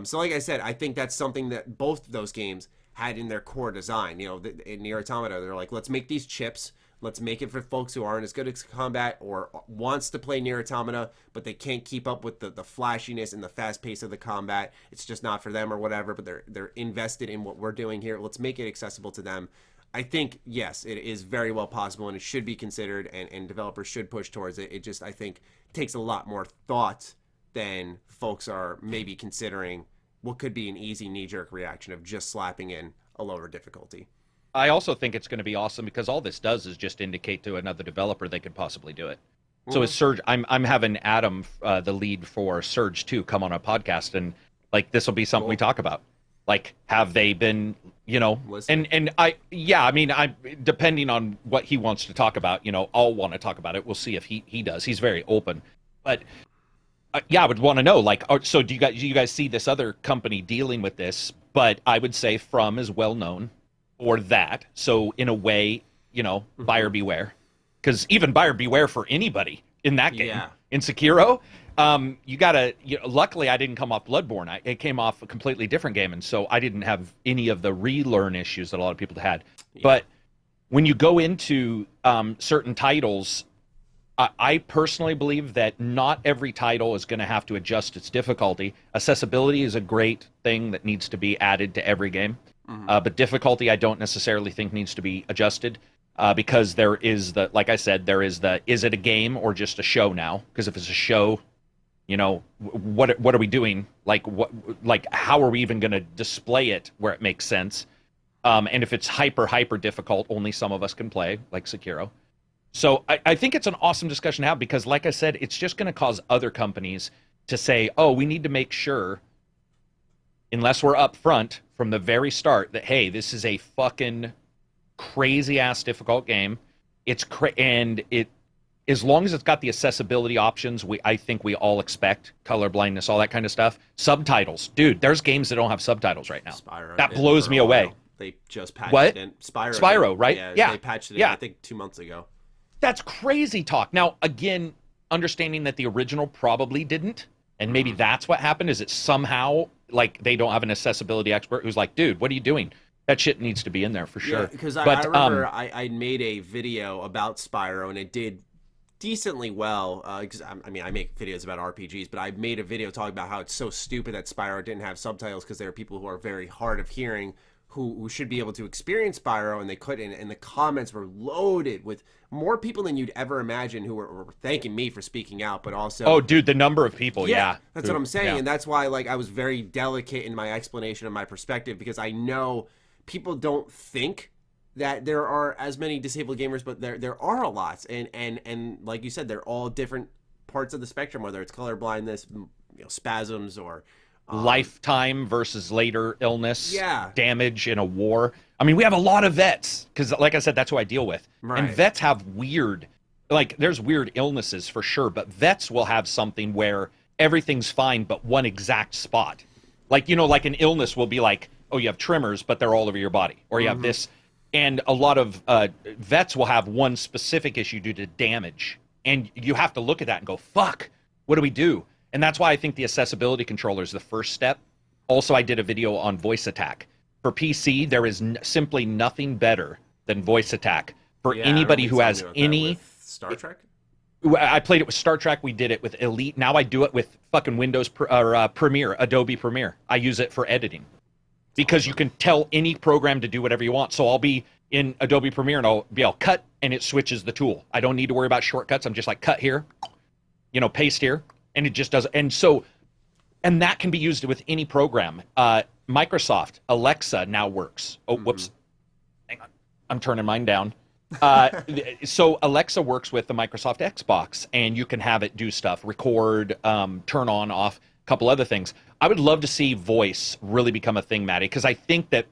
So like I said, I think that's something that both of those games had in their core design. In Nier Automata, they're like, let's make these chips. Let's make it for folks who aren't as good at combat or wants to play Nier Automata, but they can't keep up with the flashiness and the fast pace of the combat. It's just not for them or whatever, but they're invested in what we're doing here. Let's make it accessible to them. I think, yes, it is very well possible, and it should be considered, and developers should push towards it. It just, I think, takes a lot more thought than folks are maybe considering what could be an easy knee-jerk reaction of just slapping in a lower difficulty. I also think it's going to be awesome because all this does is just indicate to another developer they could possibly do it. So as Surge, I'm having Adam, the lead for Surge 2, come on a podcast, and like this will be something we talk about. Like, have they been, and I depending on what he wants to talk about, I'll want to talk about it. We'll see if he does. He's very open, but I would want to know, like, so do you guys see this other company dealing with this? But I would say From is well known for that. So in a way, buyer beware, because even buyer beware for anybody in that game, in Sekiro. You gotta. Luckily, I didn't come off Bloodborne. It came off a completely different game, and so I didn't have any of the relearn issues that a lot of people had. Yeah. But when you go into certain titles, I personally believe that not every title is going to have to adjust its difficulty. Accessibility is a great thing that needs to be added to every game, but difficulty I don't necessarily think needs to be adjusted. Because there is like I said, is it a game or just a show now? Because if it's a show, what are we doing? Like how are we even going to display it where it makes sense? And if it's hyper difficult, only some of us can play, like Sekiro. So I think it's an awesome discussion to have because, like I said, it's just going to cause other companies to say, oh, we need to make sure, unless we're up front from the very start, that, hey, this is a fucking crazy ass difficult game. And as long as it's got the accessibility options, I think we all expect color blindness, all that kind of stuff. Subtitles, dude. There's games that don't have subtitles right now. Spyro, that blows me away. They just patched it in. Spyro, right? Yeah, they patched it in, I think 2 months ago. That's crazy talk. Now, again, understanding that the original probably didn't, and maybe that's what happened, is it somehow, like, they don't have an accessibility expert who's like, dude, what are you doing? That shit needs to be in there for sure. Yeah, because I remember I made a video about Spyro, and it did decently well. Because I make videos about RPGs, but I made a video talking about how it's so stupid that Spyro didn't have subtitles because there are people who are very hard of hearing who should be able to experience Spyro, and they couldn't. And the comments were loaded with more people than you'd ever imagine who were thanking me for speaking out, but also... Oh, dude, the number of people, That's what I'm saying, and that's why I was very delicate in my explanation of my perspective, because I know people don't think that there are as many disabled gamers, but there are a lot, and like you said, they're all different parts of the spectrum, whether it's color blindness, spasms, or lifetime versus later illness, damage in a war. I mean, we have a lot of vets because, like I said, that's who I deal with, and vets have weird like there's weird illnesses for sure, but vets will have something where everything's fine but one exact spot. Like, like an illness will be like, oh, you have tremors, but they're all over your body, or you have this. And a lot of vets will have one specific issue due to damage. And you have to look at that and go, fuck, what do we do? And that's why I think the accessibility controller is the first step. Also, I did a video on voice attack. For PC, there is simply nothing better than voice attack. For anybody who has any... Star Trek? I played it with Star Trek. We did it with Elite. Now I do it with fucking Windows Premiere, Adobe Premiere. I use it for editing. Because you can tell any program to do whatever you want. So I'll be in Adobe Premiere and I'll cut and it switches the tool. I don't need to worry about shortcuts. I'm just like, cut here, paste here, and it just does. And that can be used with any program. Microsoft Alexa now works. Oh, whoops. Hang on. I'm turning mine down. So Alexa works with the Microsoft Xbox, and you can have it do stuff, record, turn on, off, a couple other things. I would love to see voice really become a thing, Matty, because I think that,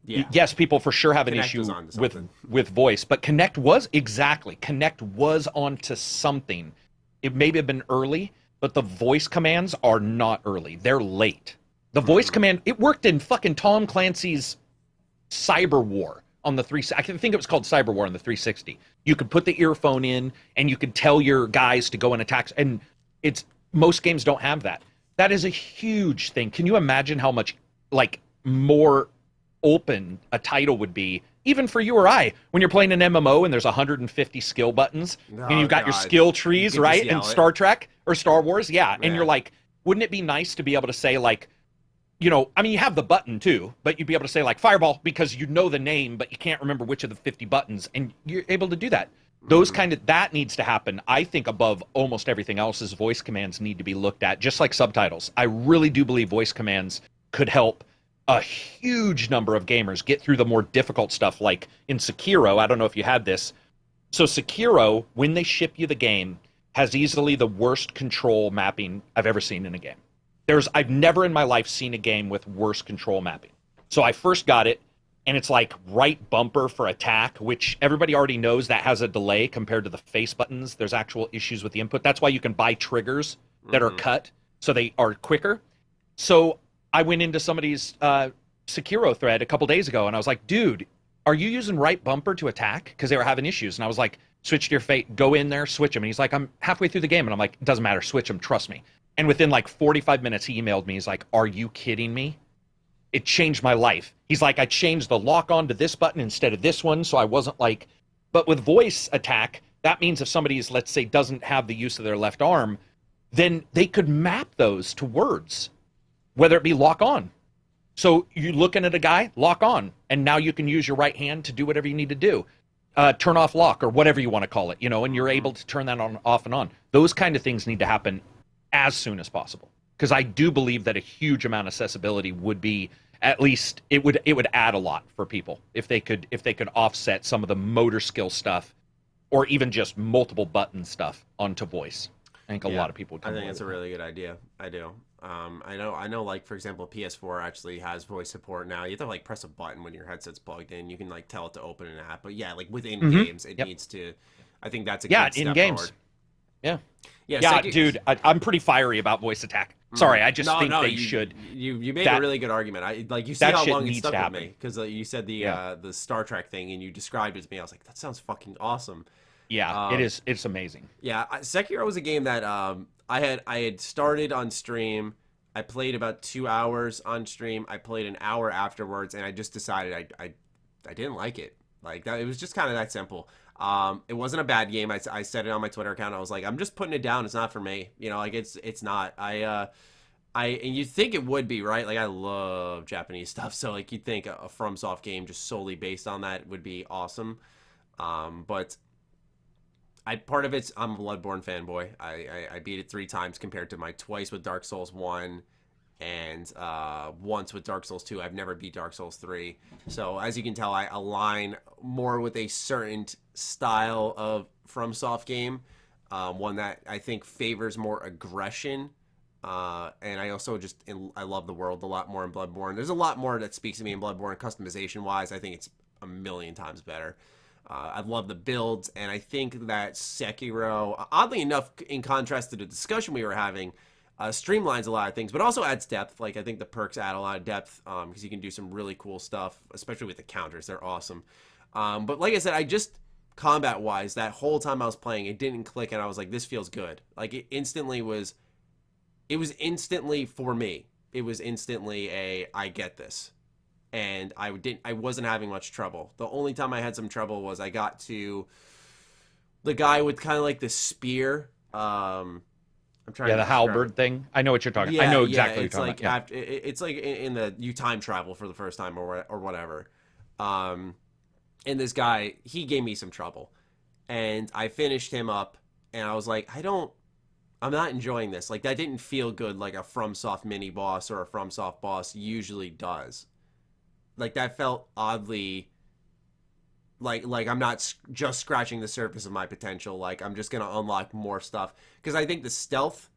yes, people for sure have an issue with voice, but Connect was onto something. It may have been early, but the voice commands are not early. They're late. The voice command, it worked in fucking Tom Clancy's Cyber War on the I think it was called Cyber War on the 360. You could put the earphone in and you could tell your guys to go and attack, and most games don't have that. That is a huge thing. Can you imagine how much more open a title would be, even for you or I, when you're playing an MMO and there's 150 skill buttons and you've got your skill trees, right? And Star Trek or Star Wars, and you're like, wouldn't it be nice to be able to say you have the button too, but you'd be able to say Fireball because you know the name, but you can't remember which of the 50 buttons, and you're able to do that. Those that needs to happen. I think above almost everything else is voice commands need to be looked at, just like subtitles. I really do believe voice commands could help a huge number of gamers get through the more difficult stuff, like in Sekiro. I don't know if you had this. So Sekiro, when they ship you the game, has easily the worst control mapping I've ever seen in a game. I've never in my life seen a game with worse control mapping. So I first got it, and it's like right bumper for attack, which everybody already knows that has a delay compared to the face buttons. There's actual issues with the input. That's why you can buy triggers that are cut, so they are quicker. So I went into somebody's Sekiro thread a couple days ago, and I was like, dude, are you using right bumper to attack? Because they were having issues. And I was like, switch to your fate, go in there, switch them. And he's like, I'm halfway through the game. And I'm like, it doesn't matter, switch them, trust me. And within 45 minutes, he emailed me. He's like, are you kidding me? It changed my life. He's like, I changed the lock on to this button instead of this one, so I wasn't but with voice attack, that means if somebody's, let's say, doesn't have the use of their left arm, then they could map those to words, whether it be lock on. So you're looking at a guy, lock on, and now you can use your right hand to do whatever you need to do. Turn off lock, or whatever you want to call it, and you're able to turn that on, off and on. Those kind of things need to happen as soon as possible, because I do believe that a huge amount of accessibility would be, at least it would add a lot for people if they could offset some of the motor skill stuff, or even just multiple button stuff onto voice. I think a lot of people would come. I think it's a really good idea. I do. I know, for example, PS4 actually has voice support now. You have to press a button when your headset's plugged in. You can tell it to open an app, but within games, it needs to. I think that's a good step in games. Forward. Yeah, dude, I'm pretty fiery about voice attack. Sorry, I just think they should. You made a really good argument. You see how long it stuck with me, because you said the Star Trek thing and you described it to me. I was like, that sounds fucking awesome. Yeah, it is. It's amazing. Yeah, Sekiro was a game that I had started on stream. I played about 2 hours on stream. I played an hour afterwards, and I just decided I didn't like it. It was just kind of that simple. It wasn't a bad game. I said it on my Twitter account. I was like, I'm just putting it down. It's not for me. It's not. And you think it would be, right? I love Japanese stuff, so you'd think a FromSoft game just solely based on that would be awesome. But part of it's I'm a Bloodborne fanboy. I beat it 3 times compared to my twice with Dark Souls 1 and once with Dark Souls 2. I've never beat Dark Souls 3. So as you can tell, I align more with a certain style of FromSoft game, one that I think favors more aggression. And I also I love the world a lot more in Bloodborne. There's a lot more that speaks to me in Bloodborne, customization-wise. I think it's a million times better. I love the builds, and I think that Sekiro, oddly enough, in contrast to the discussion we were having, streamlines a lot of things, but also adds depth. Like, I think the perks add a lot of depth because you can do some really cool stuff, especially with the counters. They're awesome. But like I said, combat-wise, that whole time I was playing, it didn't click, and I was like, this feels good. Like, it was instantly for me. It was instantly I get this. And I wasn't having much trouble. The only time I had some trouble was I got to the guy with kind of like the spear. I'm trying to the halberd thing. I know what you're talking. Yeah, I know exactly it's what you're like talking about. it's like in the you time travel for the first time or whatever. And this guy, he gave me some trouble, and I finished him up, and I was like, I'm not enjoying this. Like, that didn't feel good like a FromSoft mini boss or a FromSoft boss usually does. Like, that felt oddly like I'm not just scratching the surface of my potential. Like, I'm just gonna unlock more stuff, because I think the stealth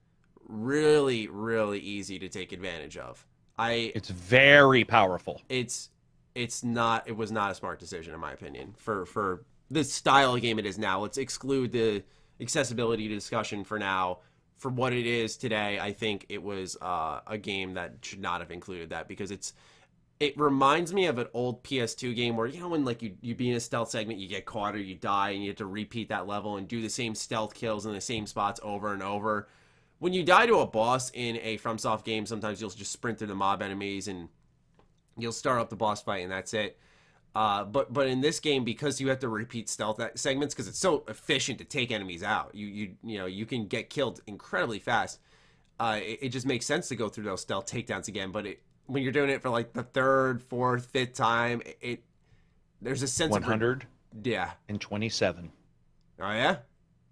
really, really easy to take advantage of. It's very powerful. It was not a smart decision, in my opinion, for the style of game it is now. Let's exclude the accessibility discussion for now. For what it is today, I think it was a game that should not have included that, because it reminds me of an old PS2 game where, you know, when like you be in a stealth segment, you get caught or you die, and you have to repeat that level and do the same stealth kills in the same spots over and over. When you die to a boss in a FromSoft game, sometimes you'll just sprint through the mob enemies and you'll start up the boss fight, and that's it. But in this game, because you have to repeat stealth segments, because it's so efficient to take enemies out, you can get killed incredibly fast. It just makes sense to go through those stealth takedowns again. But when you're doing it for like the third, fourth, fifth time, there's a sense 100 of yeah. and 27. Oh yeah.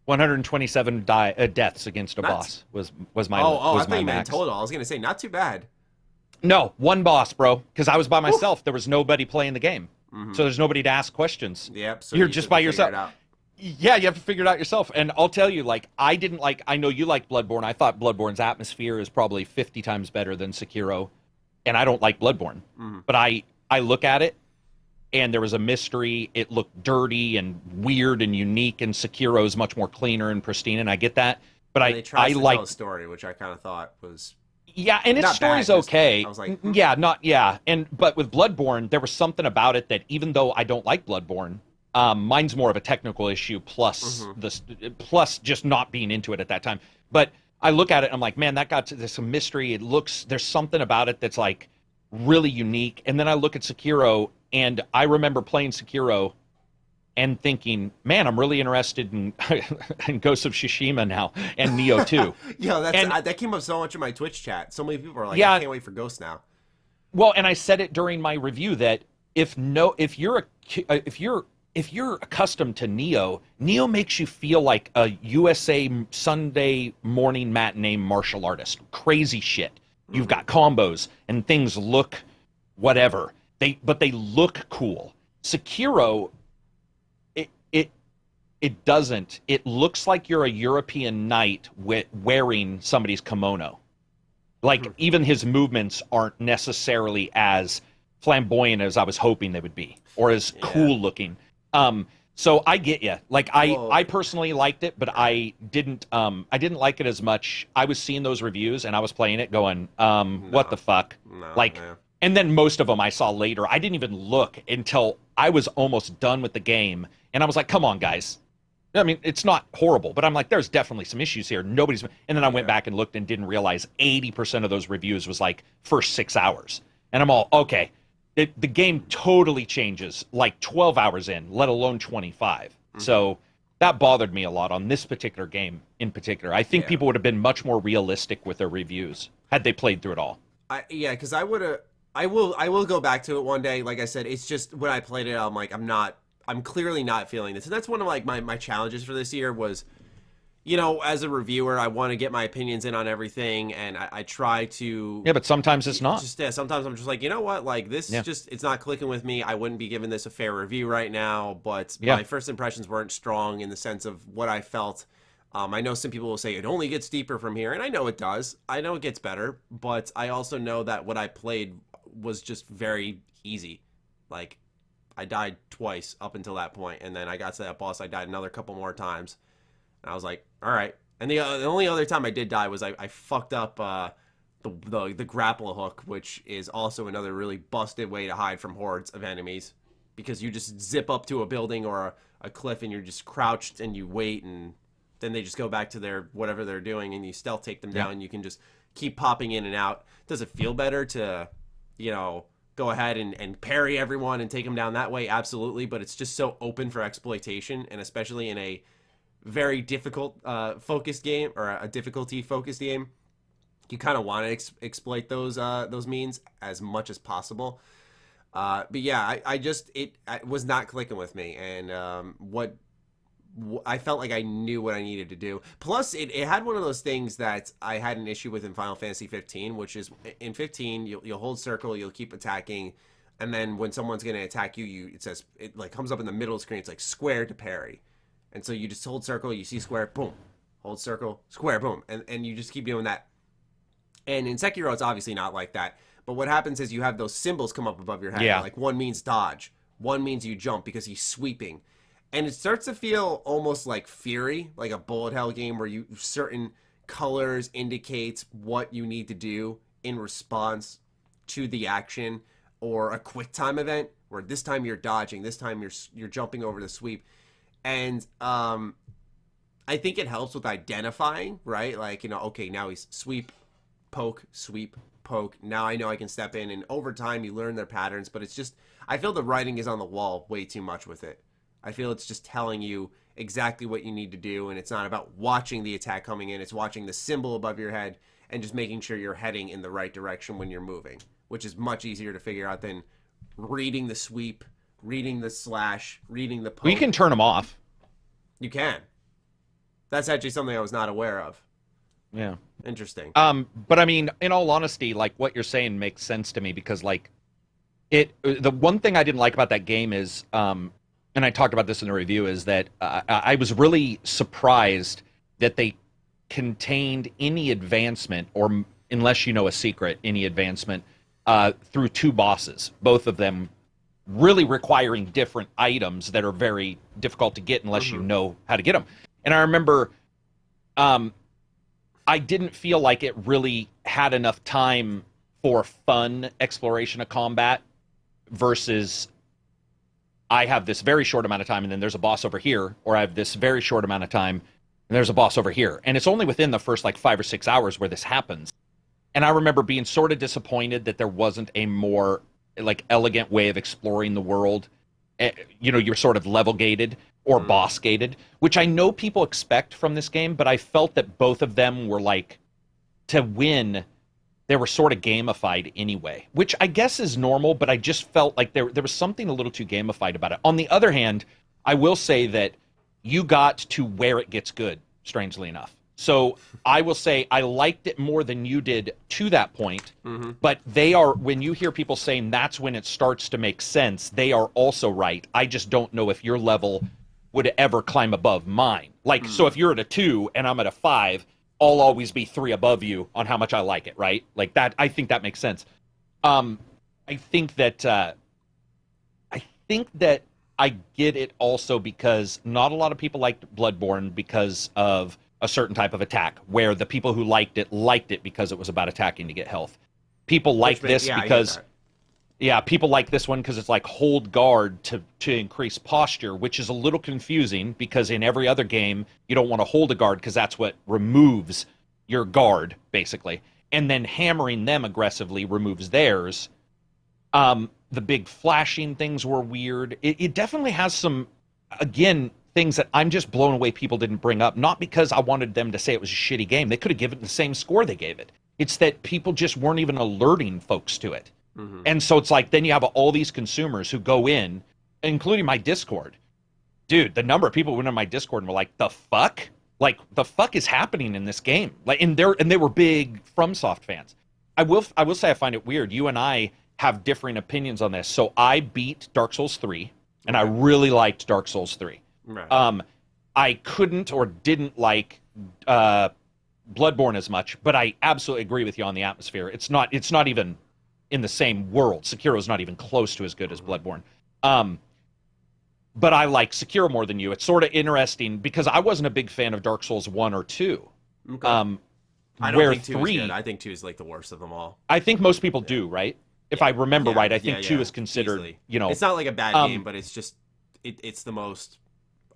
127 deaths against a boss was my I thought my you meant max. total. I was gonna say not too bad. No, one boss, bro, because I was by myself. There was nobody playing the game, so there's nobody to ask questions. Yep. So you're just by yourself. Yeah, you have to figure it out yourself. And I'll tell you, like, I know you like Bloodborne. I thought Bloodborne's atmosphere is probably 50 times better than Sekiro, and I don't like Bloodborne. But I look at it, and there was a mystery. It looked dirty and weird and unique, and Sekiro's much more cleaner and pristine, and I get that. But I like a story, which I kind of thought was. Yeah, and its story's okay. I was like, but with Bloodborne, there was something about it that, even though I don't like Bloodborne, mine's more of a technical issue plus just not being into it at that time. But I look at it and I'm like, man, there's some mystery. There's something about it that's like really unique. And then I look at Sekiro, and I remember playing Sekiro and thinking, man, I'm really interested in Ghost of Tsushima now, and Neo 2. That came up so much in my Twitch chat. So many people are like, I can't wait for Ghost now. Well, and I said it during my review that if you're accustomed to Neo makes you feel like a USA Sunday morning matinee martial artist. Crazy shit. You've got combos and things look whatever. But they look cool. Sekiro, it doesn't. It looks like you're a European knight wearing somebody's kimono. Like, even his movements aren't necessarily as flamboyant as I was hoping they would be, or as cool looking. So I get you. Like, I personally liked it, but I didn't like it as much. I was seeing those reviews and I was playing it going, what the fuck? And then most of them I saw later. I didn't even look until I was almost done with the game, and I was like, come on, guys. I mean, it's not horrible, but I'm like, there's definitely some issues here. And then I went back and looked and didn't realize 80% of those reviews was like first 6 hours. And I'm all, okay, the game totally changes like 12 hours in, let alone 25. So that bothered me a lot on this particular game in particular. I think people would have been much more realistic with their reviews had they played through it all. Because I will go back to it one day. Like I said, it's just when I played it, I'm like, I'm clearly not feeling this. And that's one of like my challenges for this year was, as a reviewer, I want to get my opinions in on everything, and I try to. Yeah, but sometimes it's not. Sometimes I'm just like, you know what? Like, this it's not clicking with me. I wouldn't be giving this a fair review right now, but my first impressions weren't strong in the sense of what I felt. I know some people will say it only gets deeper from here, and I know it does. I know it gets better, but I also know that what I played was just very easy. Like, I died twice up until that point, and then I got to that boss. I died another couple more times, and I was like, all right. And the only other time I did die was I fucked up the grapple hook, which is also another really busted way to hide from hordes of enemies, because you just zip up to a building or a cliff and you're just crouched and you wait, and then they just go back to their whatever they're doing, and you stealth take them down. And you can just keep popping in and out. Does it feel better to, go ahead and parry everyone and take them down that way? Absolutely, but it's just so open for exploitation, and especially in a very difficult focused game, or a difficulty focused game, you kind of want to exploit those means as much as possible. But yeah, it was not clicking with me, and I felt like I knew what I needed to do. Plus, it had one of those things that I had an issue with in Final Fantasy 15, which is in 15 you'll hold circle, you'll keep attacking, and then when someone's going to attack you, it like comes up in the middle of the screen. It's like square to parry, and so you just hold circle, you see square, boom, hold circle, square, boom, and you just keep doing that. And in Sekiro, it's obviously not like that. But what happens is you have those symbols come up above your head. Yeah. Like one means dodge, one means you jump because he's sweeping. And it starts to feel almost like Fury, like a bullet hell game where certain colors indicate what you need to do in response to the action, or a quick time event where this time you're dodging, this time you're jumping over the sweep. And I think it helps with identifying, right? Like, okay, now he's sweep, poke, sweep, poke. Now I know I can step in, and over time you learn their patterns, but it's just, I feel the writing is on the wall way too much with it. I feel it's just telling you exactly what you need to do, and it's not about watching the attack coming in. It's watching the symbol above your head and just making sure you're heading in the right direction when you're moving, which is much easier to figure out than reading the sweep, reading the slash, reading the poke. We can turn them off. You can. That's actually something I was not aware of. Yeah. Interesting. But I mean, in all honesty, like, what you're saying makes sense to me, because like the one thing I didn't like about that game is, and I talked about this in the review, is that I was really surprised that they contained any advancement, or unless you know a secret, any advancement through two bosses, both of them really requiring different items that are very difficult to get unless you know how to get them. And I remember I didn't feel like it really had enough time for fun exploration of combat, versus I have this very short amount of time and then there's a boss over here, or I have this very short amount of time and there's a boss over here. And it's only within the first like 5 or 6 hours where this happens. And I remember being sort of disappointed that there wasn't a more like elegant way of exploring the world. You're sort of level gated or boss gated, which I know people expect from this game, but I felt that both of them were like, to win, they were sort of gamified anyway, which I guess is normal, but I just felt like there was something a little too gamified about it. On the other hand, I will say that you got to where it gets good, strangely enough. So I will say I liked it more than you did to that point, but when you hear people saying that's when it starts to make sense, they are also right. I just don't know if your level would ever climb above mine. Like, so if you're at a 2 and I'm at a 5, I'll always be 3 above you on how much I like it, right? Like that, I think that makes sense. I think that I get it also because not a lot of people liked Bloodborne because of a certain type of attack, where the people who liked it because it was about attacking to get health. People like this because people like this one because it's like hold guard to increase posture, which is a little confusing because in every other game you don't want to hold a guard because that's what removes your guard, basically. And then hammering them aggressively removes theirs. The big flashing things were weird. It definitely has some, again, things that I'm just blown away people didn't bring up. Not because I wanted them to say it was a shitty game. They could have given it the same score they gave it. It's that people just weren't even alerting folks to it. And so it's like, then you have all these consumers who go in, including my Discord. Dude, the number of people who went on my Discord and were like, the fuck? Like, the fuck is happening in this game? Like, and they were big FromSoft fans. I will say I find it weird. You and I have differing opinions on this. So I beat Dark Souls 3, and I really liked Dark Souls 3. Right. I couldn't or didn't like Bloodborne as much, but I absolutely agree with you on the atmosphere. It's not even in the same world. Sekiro's not even close to as good as Bloodborne. but I like Sekiro more than you. It's sort of interesting because I wasn't a big fan of Dark Souls 1 or 2. Okay. I don't think 2 is good. I think 2 is like the worst of them all. I think most people do, right? If I remember right, I think 2 is considered, easily. You know. It's not like a bad game, but it's just, it's the most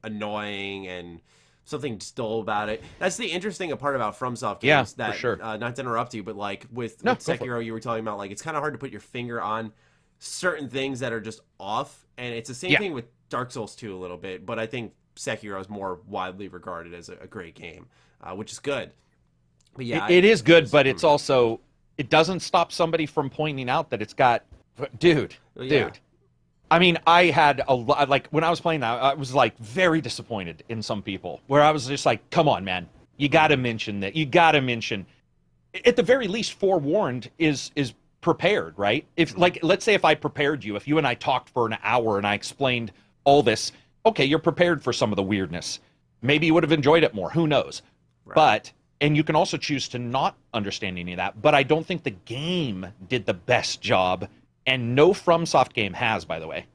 annoying and something dull about it. That's the interesting part about FromSoft games. Yeah, that, for sure. Not to interrupt you, but like with No, Sekiro, you were talking about, like, it's kind of hard to put your finger on certain things that are just off. And it's the same thing with Dark Souls 2 a little bit, but I think Sekiro is more widely regarded as a great game, which is good. But yeah, it is good, but it's also, it doesn't stop somebody from pointing out that it's got, dude. I mean, I had a lot, like, when I was playing that, I was, like, very disappointed in some people, where I was just like, come on, man, you gotta mention that, you gotta mention, at the very least, forewarned is prepared, right? If, like, let's say if I prepared you, if you and I talked for an hour and I explained all this, okay, you're prepared for some of the weirdness. Maybe you would have enjoyed it more, who knows? Right. But, and you can also choose to not understand any of that, but I don't think the game did the best job, and no FromSoft game has, by the way,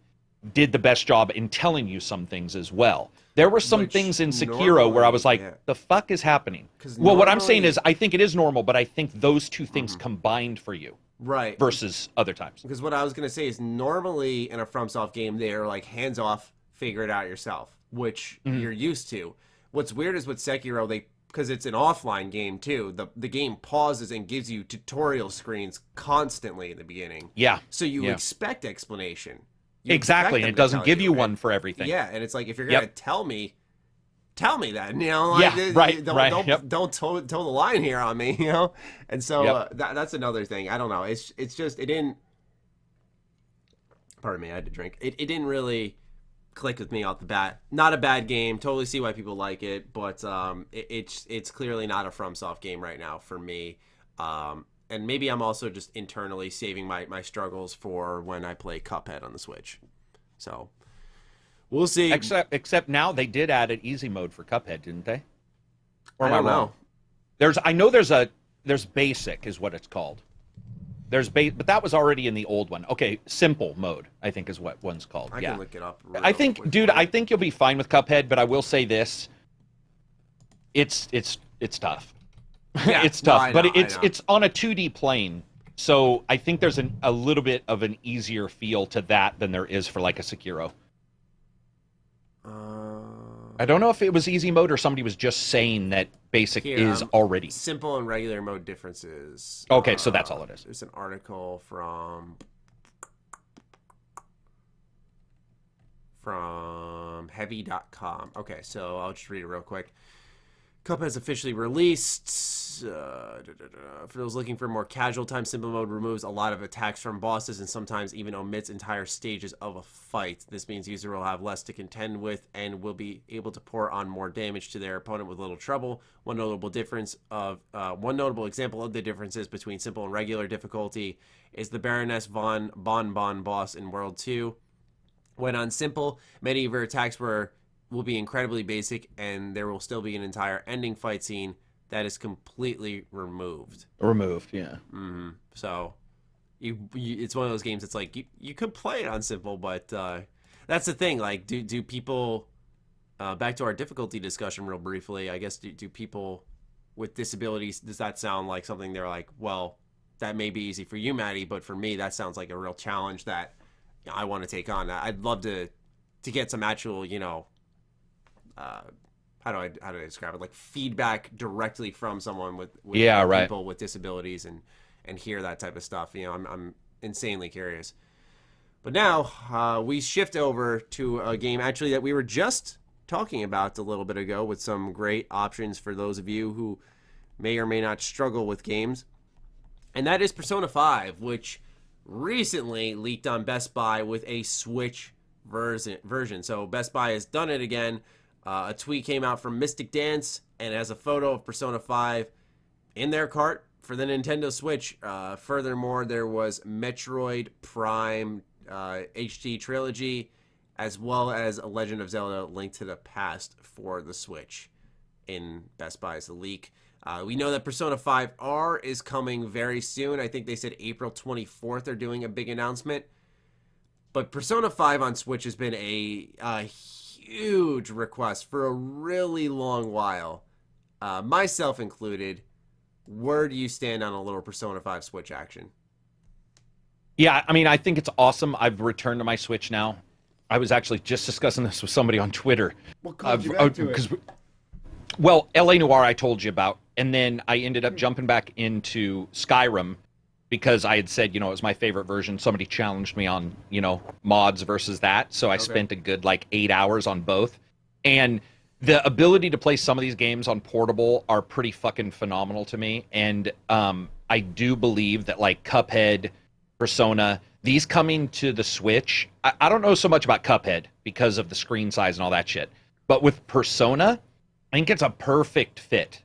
did the best job in telling you some things as well. There were some things in Sekiro where I was like, the fuck is happening? Well, what I'm saying is, I think it is normal, but I think those two things combined for you. Right. Versus other times. Because what I was going to say is, normally in a FromSoft game, they're like, hands off, figure it out yourself, which you're used to. What's weird is with Sekiro, because it's an offline game too, the game pauses and gives you tutorial screens constantly in the beginning. Yeah. So you expect explanation. Exactly, and it doesn't give you one for everything. Yeah, and it's like, if you're going to tell me that, you know, like, don't toe the line here on me, you know? And so that's another thing. I don't know. It's just, it didn't, pardon me, I had to drink. It didn't really click with me off the bat. Not a bad game. Totally see why people like it, but it's clearly not a FromSoft game right now for me. And maybe I'm also just internally saving my struggles for when I play Cuphead on the Switch. So we'll see. Except now they did add an easy mode for Cuphead, didn't they? Or I don't know. There's basic is what it's called. But that was already in the old one. Okay, simple mode, I think is what one's called. I can look it up. I think you'll be fine with Cuphead, but I will say this: it's tough. Yeah, it's tough, but it's on a 2D plane, so I think there's a little bit of an easier feel to that than there is for like a Sekiro. I don't know if it was easy mode or somebody was just saying that basic is already. Simple and regular mode differences. Okay, so that's all it is. There's an article from heavy.com. Okay, so I'll just read it real quick. Cuphead has officially released. For those looking for more casual time, simple mode removes a lot of attacks from bosses and sometimes even omits entire stages of a fight. This means user will have less to contend with and will be able to pour on more damage to their opponent with little trouble. One notable example of the differences between simple and regular difficulty is the Baroness von Bonbon boss in World 2. When on simple, many of her attacks will be incredibly basic, and there will still be an entire ending fight scene that is completely removed. Yeah. Mm-hmm. So, it's one of those games that's like, you could play it on simple, but that's the thing. Like, do people, back to our difficulty discussion real briefly, I guess, do people with disabilities, does that sound like something they're like, well, that may be easy for you, Maddie, but for me, that sounds like a real challenge that I want to take on. I'd love to get some actual, you know, how do I describe it? Like feedback directly from someone with people with disabilities and hear that type of stuff. You know, I'm insanely curious. But now we shift over to a game actually that we were just talking about a little bit ago with some great options for those of you who may or may not struggle with games. And that is Persona 5, which recently leaked on Best Buy with a Switch version. So Best Buy has done it again. A tweet came out from Mystic Dance and has a photo of Persona 5 in their cart for the Nintendo Switch. Furthermore, there was Metroid Prime HD Trilogy, as well as a Legend of Zelda Link to the Past for the Switch in Best Buy's leak. We know that Persona 5 R is coming very soon. I think they said April 24th they're doing a big announcement. But Persona 5 on Switch has been a huge request for a really long while, myself included. Where do you stand on a little Persona 5 Switch action? Yeah, I mean, I think it's awesome. I've returned to my Switch now. I was actually just discussing this with somebody on Twitter. What called you back to it? Well, L.A. Noire I told you about, and then I ended up jumping back into Skyrim because I had said, it was my favorite version. Somebody challenged me on, mods versus that, so I spent a good, 8 hours on both. And the ability to play some of these games on portable are pretty fucking phenomenal to me, and I do believe that, Cuphead, Persona, these coming to the Switch, I don't know so much about Cuphead because of the screen size and all that shit, but with Persona, I think it's a perfect fit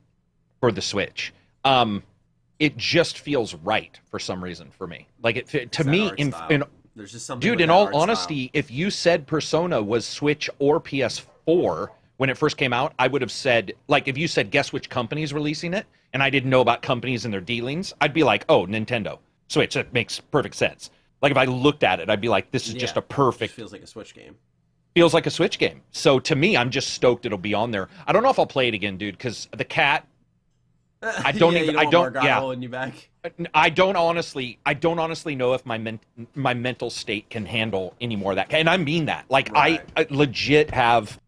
for the Switch. It just feels right for some reason for me. To me, there's just something. Dude, in all honesty, if you said Persona was Switch or PS4 when it first came out, I would have said, if you said, guess which company's releasing it, and I didn't know about companies and their dealings, I'd be like, oh, Nintendo. Switch, that makes perfect sense. If I looked at it, I'd be like, this is just a perfect... It feels like a Switch game. Feels like a Switch game. So to me, I'm just stoked it'll be on there. I don't know if I'll play it again, dude, because the cat... I don't holding you back. I don't honestly know if my mental state can handle any more of that. And I mean that. I legit have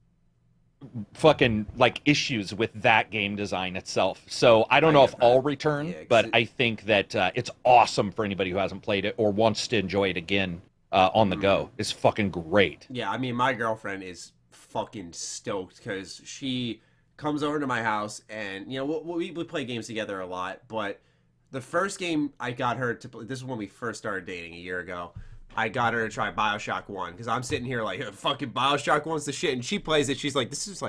fucking issues with that game design itself. So I don't know if I'll return, but I think that it's awesome for anybody who hasn't played it or wants to enjoy it again on the go. It's fucking great. Yeah, I mean, my girlfriend is fucking stoked because she comes over to my house and, we play games together a lot, but the first game I got her to play, this is when we first started dating a year ago, I got her to try BioShock 1 because I'm sitting here fucking BioShock 1's the shit, and she plays it. She's like, this is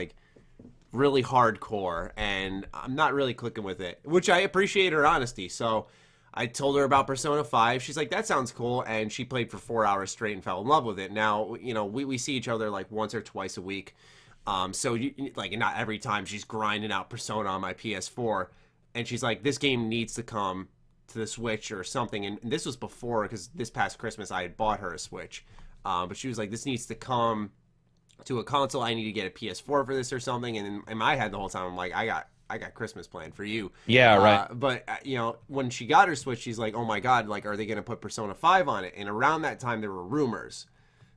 really hardcore, and I'm not really clicking with it, which I appreciate her honesty. So I told her about Persona 5. She's like, that sounds cool, and she played for 4 hours straight and fell in love with it. Now, we see each other once or twice a week, so not every time she's grinding out Persona on my PS4, and she's like, this game needs to come to the Switch or something, and this was before, because this past Christmas I had bought her a Switch, but she was like, this needs to come to a console. I need to get a PS4 for this or something. And in my head the whole time I'm like, I got Christmas planned for you. Yeah, right. But when she got her Switch, she's like, oh my god, are they gonna put Persona 5 on it? And around that time there were rumors,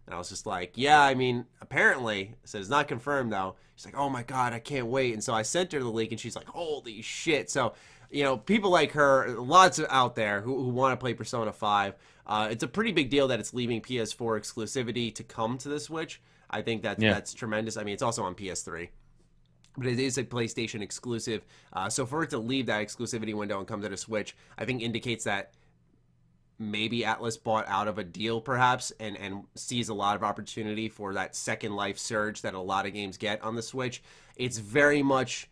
and I was just like, yeah, I mean, apparently. So it's not confirmed though. She's like, oh my god, I can't wait. And so I sent her the link, and she's like, holy shit. So people like her, lots out there who want to play Persona 5. It's a pretty big deal that it's leaving PS4 exclusivity to come to the Switch. I think that's tremendous. I mean, it's also on PS3, but it is a PlayStation exclusive. So for it to leave that exclusivity window and come to the Switch, I think indicates that maybe Atlas bought out of a deal perhaps and sees a lot of opportunity for that second life surge that a lot of games get on the Switch. It's very much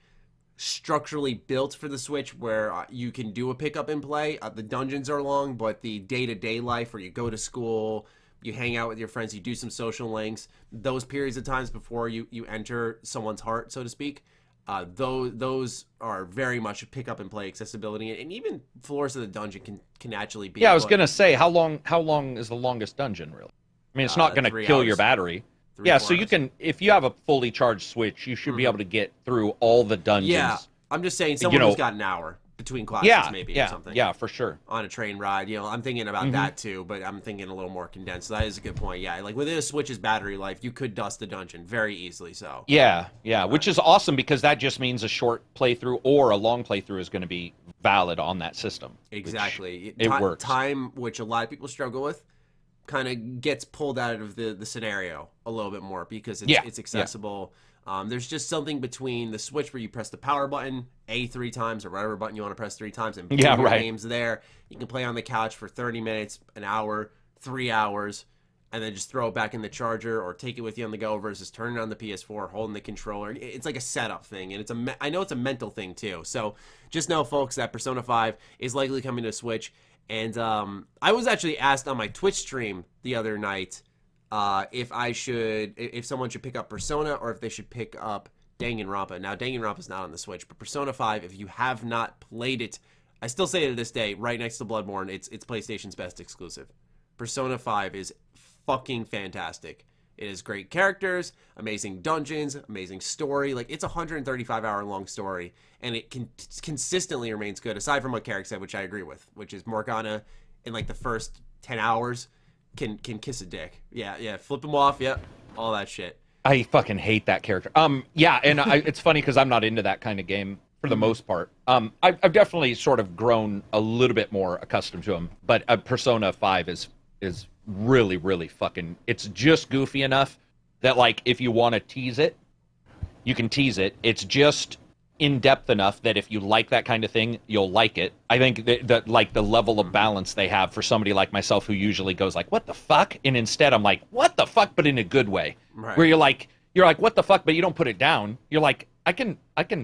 structurally built for the Switch where you can do a pick up and play. The dungeons are long, but the day-to-day life where you go to school, you hang out with your friends, you do some social links, those periods of times before you enter someone's heart, so to speak, those are very much a pick up and play accessibility, and even floors of the dungeon can actually be. Yeah, I was gonna say, how long is the longest dungeon really? I mean, it's not gonna kill your battery. Yeah, so you can, if you have a fully charged Switch, you should be able to get through all the dungeons. Yeah, I'm just saying, someone who's got an hour between classes, maybe, or something. Yeah, for sure. On a train ride, I'm thinking about that too, but I'm thinking a little more condensed. So that is a good point. Yeah, within a Switch's battery life, you could dust the dungeon very easily. So yeah, which is awesome because that just means a short playthrough or a long playthrough is going to be valid on that system. Exactly, it works. Time, which a lot of people struggle with, kind of gets pulled out of the scenario a little bit more because it's accessible. There's just something between the Switch where you press the power button A 3 times or whatever button you want to press 3 times and your game's there. You can play on the couch for 30 minutes, an hour, 3 hours, and then just throw it back in the charger or take it with you on the go versus turning on the PS4, holding the controller. It's like a setup thing, and I know it's a mental thing too. So just know, folks, that Persona 5 is likely coming to Switch. And I was actually asked on my Twitch stream the other night if someone should pick up Persona or if they should pick up Danganronpa. Now, Danganronpa's not on the Switch, but Persona 5, if you have not played it, I still say it to this day, right next to Bloodborne, it's PlayStation's best exclusive. Persona 5 is fucking fantastic. It is great characters, amazing dungeons, amazing story. Like, it's a 135-hour long story, and it consistently remains good, aside from what Karak said, which I agree with, which is Morgana in, like, the first 10 hours can kiss a dick. Yeah, flip him off, yep, all that shit. I fucking hate that character. Yeah, and it's funny because I'm not into that kind of game for the most part. I've definitely sort of grown a little bit more accustomed to him, but Persona 5 is really, really fucking, it's just goofy enough that, like, if you want to tease it, you can tease it. It's just in-depth enough that if you like that kind of thing, you'll like it. I think that like, the level of balance they have for somebody like myself who usually goes like, what the fuck? And instead I'm like, what the fuck? But in a good way. Right. Where you're like, what the fuck? But you don't put it down. You're like, I can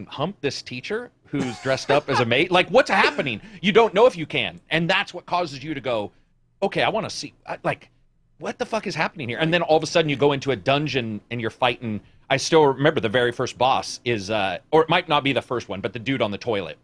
hump this teacher who's dressed up as a maid. Like, what's happening? You don't know if you can. And that's what causes you to go, okay, I want to see, like, what the fuck is happening here? And then all of a sudden you go into a dungeon and you're fighting. I still remember the very first boss is, or it might not be the first one, but the dude on the toilet.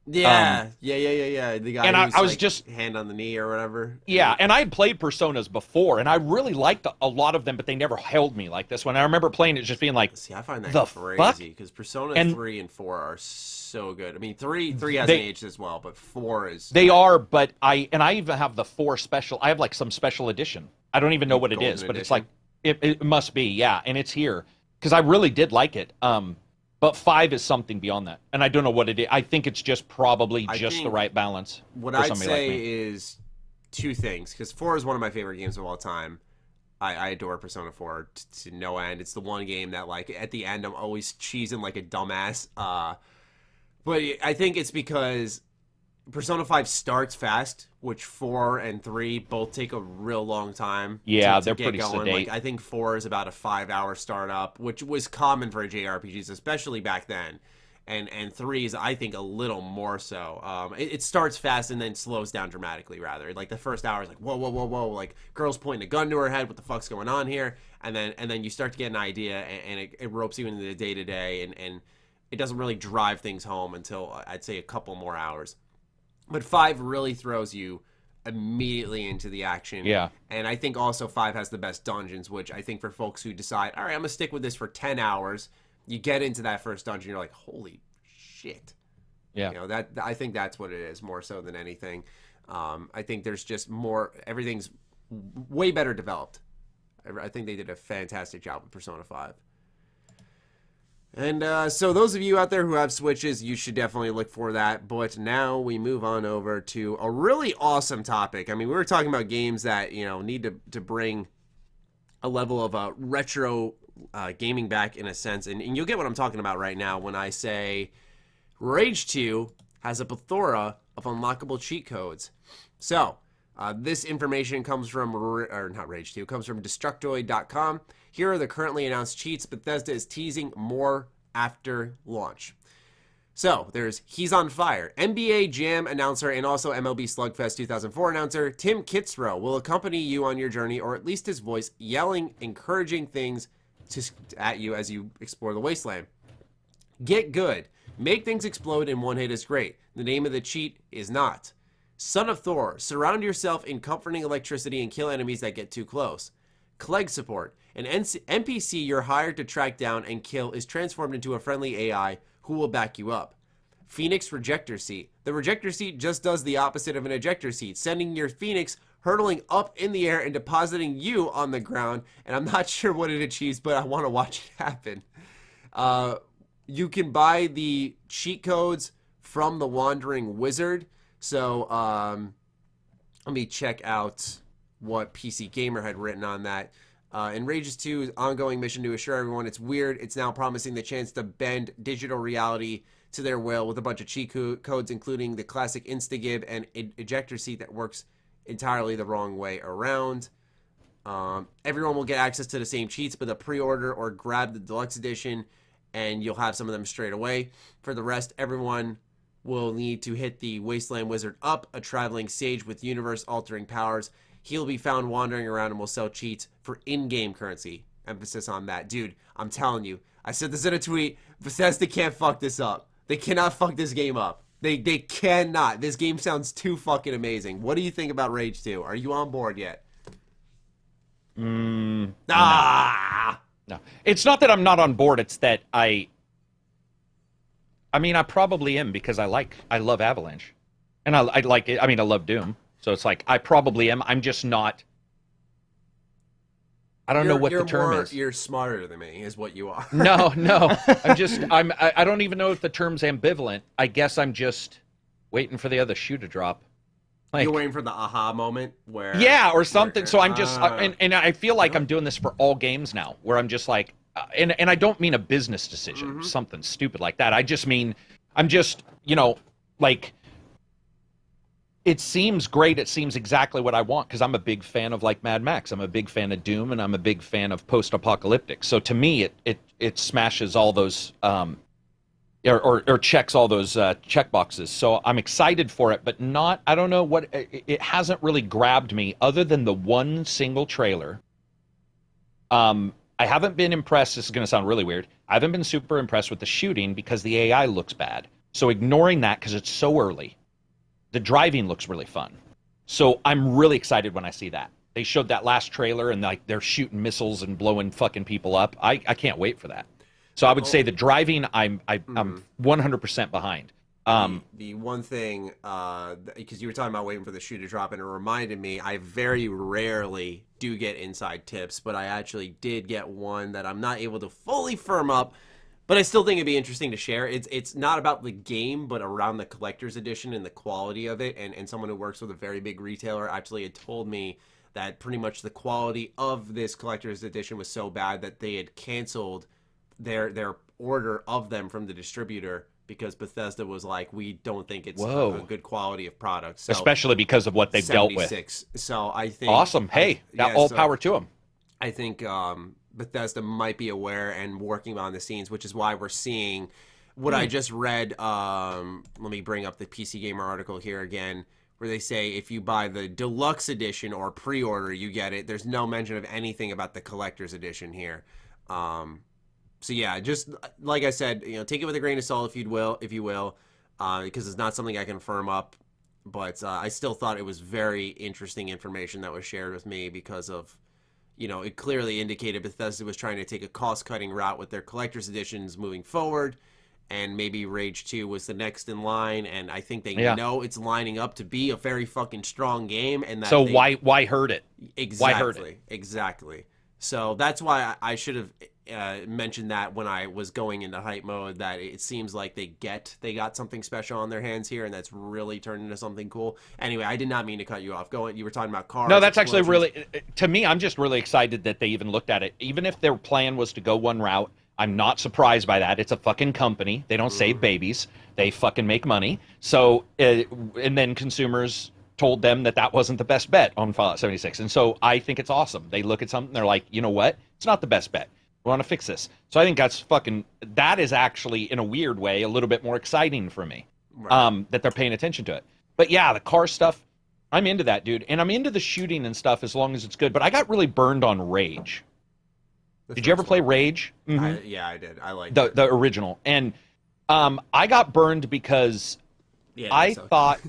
Yeah. The guy and who's, I was like, just hand on the knee or whatever. Yeah, and I had played Personas before, and I really liked a lot of them, but they never held me like this one. I remember playing it just being like, see, I find that the crazy, because Persona 3 and 4 are so good. I mean, 3 hasn't aged as well, but 4 is... They are, but I even have the 4 special... I have, like, some special edition. I don't even know what it is, but it's like... It must be, yeah, and it's here. Because I really did like it. But 5 is something beyond that. And I don't know what it is. I think it's just probably just the right balance. What I'd say is 2 things. Because 4 is one of my favorite games of all time. I adore Persona 4 to no end. It's the one game that, like, at the end, I'm always cheesing like a dumbass. But I think it's because Persona 5 starts fast, which 4 and 3 both take a real long time to they're get pretty going. sedate. Like, I think 4 is about a 5-hour startup, which was common for JRPGs, especially back then. And 3 is, I think, a little more so. It starts fast and then slows down dramatically, rather. Like, the first hour is like, whoa. Like, girl's pointing a gun to her head. What the fuck's going on here? And then you start to get an idea, and it ropes you into the day-to-day, and it doesn't really drive things home until, I'd say, a couple more hours. But 5 really throws you immediately into the action. Yeah. And I think also 5 has the best dungeons, which I think for folks who decide, all right, I'm going to stick with this for 10 hours, you get into that first dungeon, you're like, holy shit. Yeah. You know, I think that's what it is, more so than anything. I think there's just more, everything's way better developed. I think they did a fantastic job with Persona 5. And so those of you out there who have Switches, you should definitely look for that. But now we move on over to a really awesome topic. I mean, we were talking about games that, you know, need to bring a level of retro gaming back in a sense. And you'll get what I'm talking about right now when I say Rage 2 has a plethora of unlockable cheat codes. So this information comes from, or not Rage 2, comes from Destructoid.com. Here are the currently announced cheats. Bethesda is teasing more after launch. So, there's He's on Fire. NBA Jam announcer and also MLB Slugfest 2004 announcer Tim Kitzrow will accompany you on your journey, or at least his voice, yelling encouraging things at you as you explore the wasteland. Get good. Make things explode in one hit is great. The name of the cheat is not. Son of Thor. Surround yourself in comforting electricity and kill enemies that get too close. Clegg support. An NPC you're hired to track down and kill is transformed into a friendly AI who will back you up. Phoenix Rejector Seat. The Rejector Seat just does the opposite of an ejector seat, sending your Phoenix hurtling up in the air and depositing you on the ground. And I'm not sure what it achieves, but I want to watch it happen. You can buy the cheat codes from the Wandering Wizard. So let me check out what PC Gamer had written on that. In Rage's 2's ongoing mission to assure everyone it's weird, it's now promising the chance to bend digital reality to their will with a bunch of cheat codes, including the classic Instagib and ejector seat that works entirely the wrong way around. Everyone will get access to the same cheats, but a pre-order or grab the deluxe edition, and you'll have some of them straight away. For the rest, everyone will need to hit the Wasteland Wizard up, a traveling sage with universe-altering powers. He'll be found wandering around and will sell cheats for in-game currency. Emphasis on that. Dude, I'm telling you. I said this in a tweet. Bethesda can't fuck this up. They cannot fuck this game up. They cannot. This game sounds too fucking amazing. What do you think about Rage 2? Are you on board yet? No. It's not that I'm not on board. It's that I mean, I probably am because I love Avalanche. And I like it. I mean, I love Doom. So it's like, I probably am. I'm just not. I don't know what the term is. You're smarter than me, is what you are. No. I don't even know if the term's ambivalent. I guess I'm just waiting for the other shoe to drop. Like, you're waiting for the aha moment where... Yeah, or something. So I'm just... And I feel like I'm doing this for all games now, where I'm just like... And I don't mean a business decision, something stupid like that. I just mean... I'm just, like... It seems great. It seems exactly what I want, because I'm a big fan of, like, Mad Max. I'm a big fan of Doom, and I'm a big fan of post-apocalyptic. So to me, it smashes all those... Or checks all those check boxes. So I'm excited for it, but not, I don't know what, it hasn't really grabbed me other than the one single trailer. I haven't been impressed, this is going to sound really weird, I haven't been super impressed with the shooting because the AI looks bad. So ignoring that because it's so early, the driving looks really fun. So I'm really excited when I see that. They showed that last trailer and like they're shooting missiles and blowing fucking people up. I can't wait for that. So I would say the driving, I'm 100% behind. The one thing, because you were talking about waiting for the shoe to drop, and it reminded me, I very rarely do get inside tips, but I actually did get one that I'm not able to fully firm up, but I still think it'd be interesting to share. It's not about the game, but around the collector's edition and the quality of it, and someone who works with a very big retailer actually had told me that pretty much the quality of this collector's edition was so bad that they had canceled their order of them from the distributor because Bethesda was like, we don't think it's a good quality of product. So, especially because of what they've dealt with. So I think... Awesome. Hey, all power to them. I think Bethesda might be aware and working behind the scenes, which is why we're seeing what I just read. Let me bring up the PC Gamer article here again, where they say if you buy the deluxe edition or pre-order, you get it. There's no mention of anything about the collector's edition here. So yeah, just like I said, take it with a grain of salt if you will, because it's not something I can firm up. But I still thought it was very interesting information that was shared with me because of, it clearly indicated Bethesda was trying to take a cost-cutting route with their collector's editions moving forward, and maybe Rage 2 was the next in line, and I think they know it's lining up to be a very fucking strong game. And that so why hurt it? Exactly. Why hurt it? Exactly. So that's why I should have mentioned that when I was going into hype mode, that it seems like they got something special on their hands here, and that's really turned into something cool. Anyway, I did not mean to cut you off. You were talking about cars. No, that's actually really, to me, I'm just really excited that they even looked at it. Even if their plan was to go one route, I'm not surprised by that. It's a fucking company. They don't save babies. They fucking make money. So, and then consumers told them that wasn't the best bet on Fallout 76. And so I think it's awesome. They look at something, they're like, you know what? It's not the best bet. We want to fix this. So I think that is actually, in a weird way, a little bit more exciting for me, that they're paying attention to it. But yeah, the car stuff, I'm into that, dude. And I'm into the shooting and stuff as long as it's good. But I got really burned on Rage. Did you ever play Rage? Mm-hmm. Yeah, I did. I liked the original. And I got burned because I thought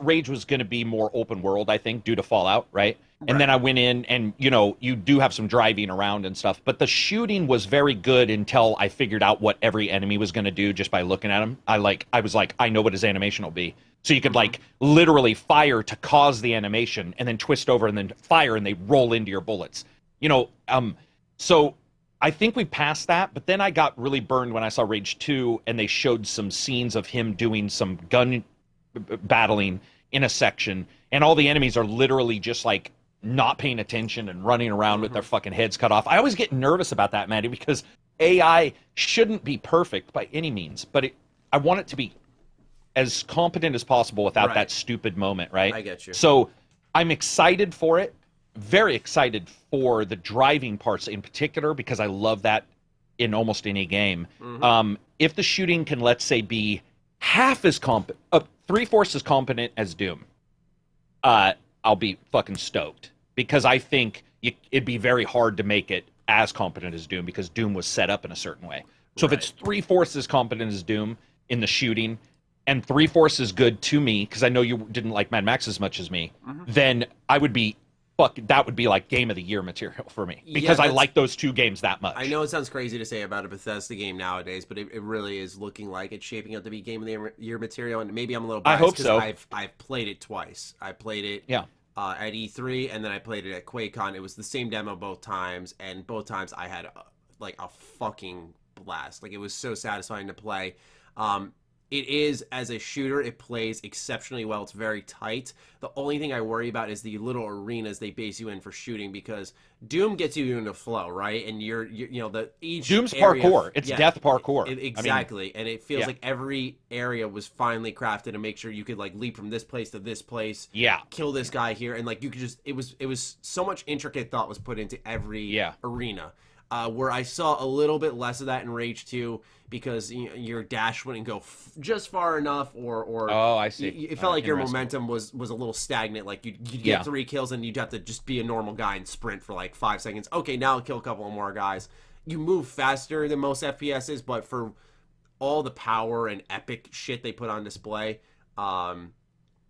Rage was going to be more open world, I think, due to Fallout, right? And then I went in and, you do have some driving around and stuff. But the shooting was very good until I figured out what every enemy was going to do just by looking at him. I was like, I know what his animation will be. So you could, literally fire to cause the animation and then twist over and then fire and they roll into your bullets. So I think we passed that. But then I got really burned when I saw Rage 2 and they showed some scenes of him doing some gun battling in a section. And all the enemies are literally just, not paying attention and running around with their fucking heads cut off. I always get nervous about that, Matty, because AI shouldn't be perfect by any means, but I want it to be as competent as possible without that stupid moment, right? I get you. So I'm excited for it, very excited for the driving parts in particular, because I love that in almost any game. If the shooting can, let's say, be half as three-fourths as competent as Doom, I'll be fucking stoked, because I think it'd be very hard to make it as competent as Doom, because Doom was set up in a certain way. So if it's three-fourths as competent as Doom in the shooting, and 3/4 is good to me, because I know you didn't like Mad Max as much as me, then I would be, that would be like game of the year material for me, because I like those two games that much. I know it sounds crazy to say about a Bethesda game nowadays, but it really is looking like it's shaping up to be game of the year material, and maybe I'm a little biased. I hope so. I've played it twice. I played it at E3, and then I played it at QuakeCon. It was the same demo both times, and both times I had a fucking blast. Like, it was so satisfying to play. It is, as a shooter, it plays exceptionally well. It's very tight. The only thing I worry about is the little arenas they base you in for shooting, because Doom gets you into flow, right? And you're each Doom's area, parkour. It's death parkour. Exactly. And it feels like every area was finely crafted to make sure you could like leap from this place to this place. Yeah. Kill this guy here, and like you could just it was so much intricate thought was put into every arena. Where I saw a little bit less of that in Rage 2, because your dash wouldn't go just far enough, or oh, I see. It felt like your momentum was a little stagnant. Like you'd get 3 kills and you'd have to just be a normal guy and sprint for like 5 seconds. Okay, now I'll kill a couple more guys. You move faster than most FPSs, but for all the power and epic shit they put on display,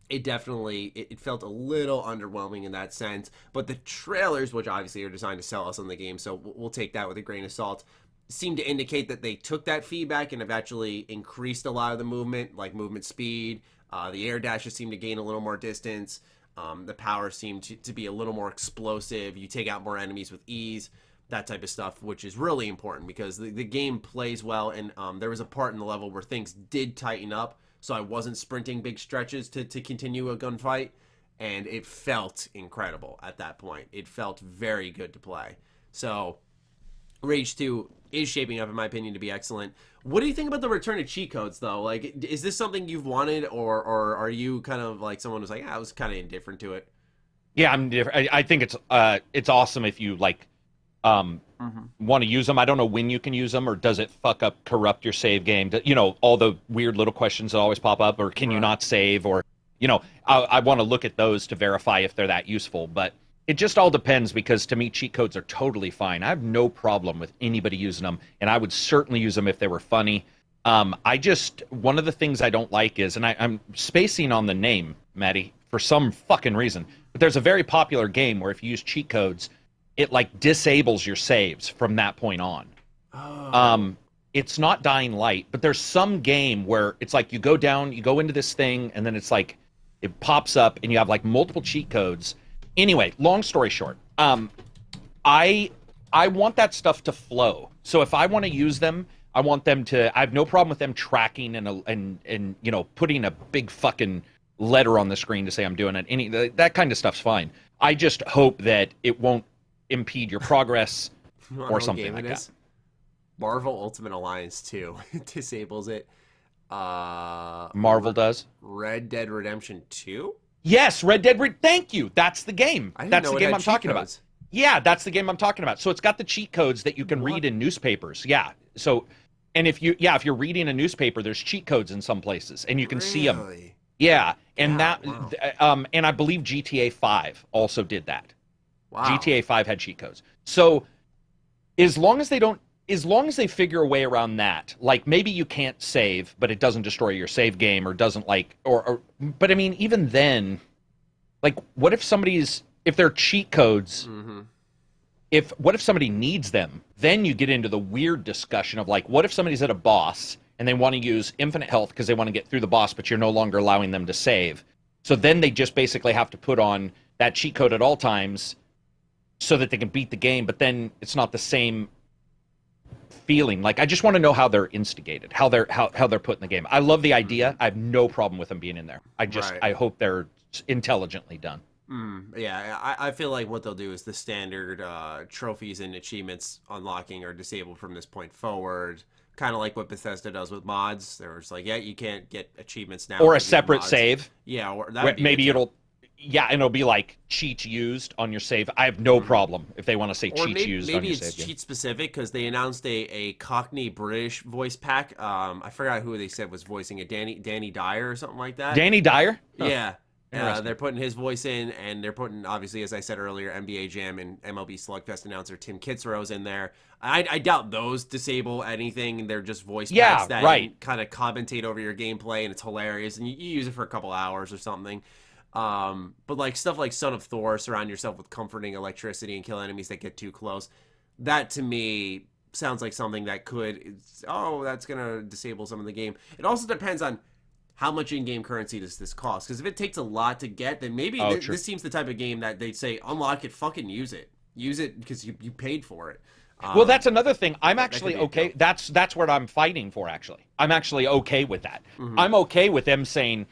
it definitely it felt a little underwhelming in that sense. But the trailers, which obviously are designed to sell us on the game, so we'll take that with a grain of salt, seem to indicate that they took that feedback and have actually increased a lot of the movement, like movement speed. The air dashes seem to gain a little more distance. The power seemed to be a little more explosive. You take out more enemies with ease, that type of stuff, which is really important because the game plays well. And there was a part in the level where things did tighten up, so I wasn't sprinting big stretches to continue a gunfight, and it felt incredible at that point. It felt very good to play. So Rage 2 is shaping up, in my opinion, to be excellent. What do you think about the return of cheat codes, though? Like, is this something you've wanted, or are you kind of like someone who's like, I was kind of indifferent to it? Yeah, I'm different. I think it's awesome if you like want to use them. I don't know when you can use them, or does it corrupt your save game? You know, all the weird little questions that always pop up, or can you not save, or I want to look at those to verify if they're that useful. But it just all depends, because to me, cheat codes are totally fine. I have no problem with anybody using them, and I would certainly use them if they were funny. One of the things I don't like is, and I'm spacing on the name, Matty, for some fucking reason, but there's a very popular game where if you use cheat codes, it like disables your saves from that point on. Oh. It's not Dying Light, but there's some game where it's like you go down, you go into this thing, and then it's like it pops up, and you have like multiple cheat codes. Anyway, long story short, I want that stuff to flow. So if I want to use them, I want them to. I have no problem with them tracking and putting a big fucking letter on the screen to say I'm doing it. That kind of stuff's fine. I just hope that it won't impede your progress or something like that. Marvel Ultimate Alliance 2 disables it. Marvel does. Red Dead Redemption 2? Yes, Red Dead. Thank you. That's the game. That's the game I'm talking about. Yeah, that's the game I'm talking about. So it's got the cheat codes that you can read in newspapers. Yeah. So, and if you're reading a newspaper, there's cheat codes in some places, and you can see them. Yeah, and and I believe GTA 5 also did that. Wow. GTA 5 had cheat codes. So, as long as they figure a way around that, like maybe you can't save, but it doesn't destroy your save game, or doesn't but I mean, even then, like, what if if they're cheat codes, what if somebody needs them? Then you get into the weird discussion of like, what if somebody's at a boss and they want to use infinite health because they want to get through the boss, but you're no longer allowing them to save. So then they just basically have to put on that cheat code at all times so that they can beat the game, but then it's not the same feeling. Like, I just want to know how they're instigated, how they're put in the game. I love the idea. I have no problem with them being in there. I hope they're intelligently done. Yeah, I feel like what they'll do is the standard trophies and achievements unlocking are disabled from this point forward. Kind of like what Bethesda does with mods. There's like, you can't get achievements now. Or a separate save. Yeah, or maybe it'll be like cheats used on your save. I have no problem if they want to say cheats used on your save. Maybe it's cheat specific, because they announced a Cockney British voice pack. I forgot who they said was voicing it. Danny Dyer or something like that. Danny Dyer? Yeah. Interesting. They're putting his voice in, and they're putting, obviously, as I said earlier, NBA Jam and MLB Slugfest announcer Tim Kitzrow's in there. I doubt those disable anything. They're just voice packs that kind of commentate over your gameplay, and it's hilarious, and you use it for a couple hours or something. But like stuff like Son of Thor, surround yourself with comforting electricity and kill enemies that get too close. That, to me, sounds like something that that's going to disable some of the game. It also depends on how much in-game currency does this cost? Because if it takes a lot to get, then maybe this seems the type of game that they'd say, unlock it, fucking use it. Use it because you paid for it. Well, that's another thing. I'm actually okay. That's what I'm fighting for, actually. I'm actually okay with that. Mm-hmm. I'm okay with them saying,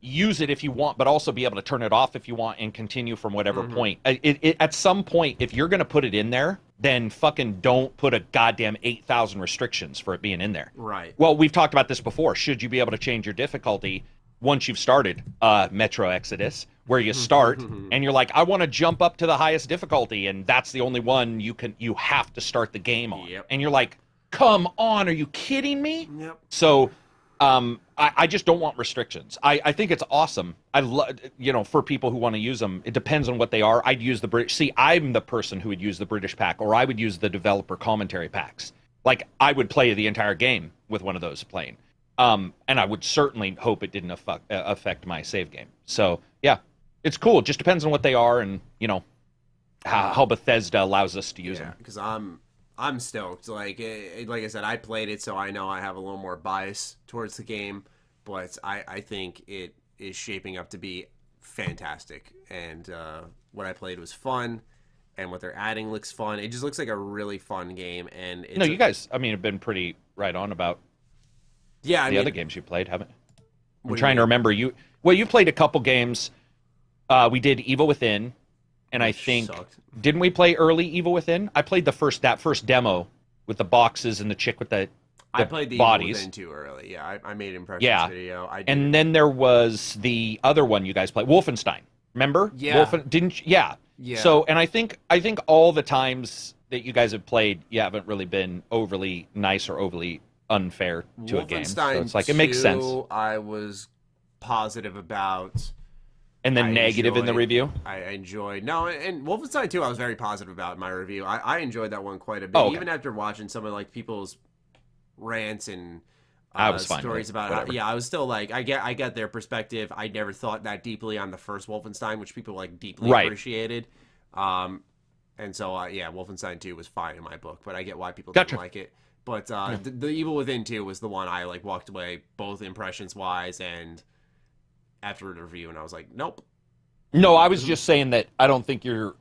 use it if you want, but also be able to turn it off if you want and continue from whatever point. At some point, if you're going to put it in there, then fucking don't put a goddamn 8,000 restrictions for it being in there. Right. Well, we've talked about this before. Should you be able to change your difficulty once you've started Metro Exodus, where you start and you're like, I want to jump up to the highest difficulty, and that's the only one you have to start the game on. Yep. And you're like, come on, are you kidding me? Yep. So I just don't want restrictions. I think it's awesome. I love, for people who want to use them. It depends on what they are. I'd use the British. See, I'm the person who would use the British pack, or I would use the developer commentary packs. Like, I would play the entire game with one of those playing. And I would certainly hope it didn't affect my save game. So yeah, it's cool. It just depends on what they are, and how Bethesda allows us to use them. Because I'm stoked. Like I said, I played it, so I know I have a little more bias towards the game, but I think it is shaping up to be fantastic. And what I played was fun, and what they're adding looks fun. It just looks like a really fun game. And you guys, have been pretty right on about the other games you played, haven't you? I'm trying to remember. You played a couple games. We did Evil Within. And I think, didn't we play early Evil Within? I played that first demo with the boxes and the chick with the I played the bodies. Evil Within too early. Yeah, I made an impressions video. And then there was the other one you guys played, Wolfenstein. Remember? Yeah. Yeah. So, and I think all the times that you guys have played, you haven't really been overly nice or overly unfair to a game. So it's like, it makes sense. I was positive about. And then negative in the review? I enjoyed. No, and Wolfenstein 2 I was very positive about in my review. I enjoyed that one quite a bit. Oh, okay. Even after watching some of like people's rants and I was fine stories about it. I was still like, I get their perspective. I never thought that deeply on the first Wolfenstein, which people like deeply appreciated. And so, Wolfenstein 2 was fine in my book, but I get why people didn't like it. But the Evil Within 2 was the one I like walked away, both impressions-wise and after the review, and I was like, nope. No, I was just saying that I don't think you're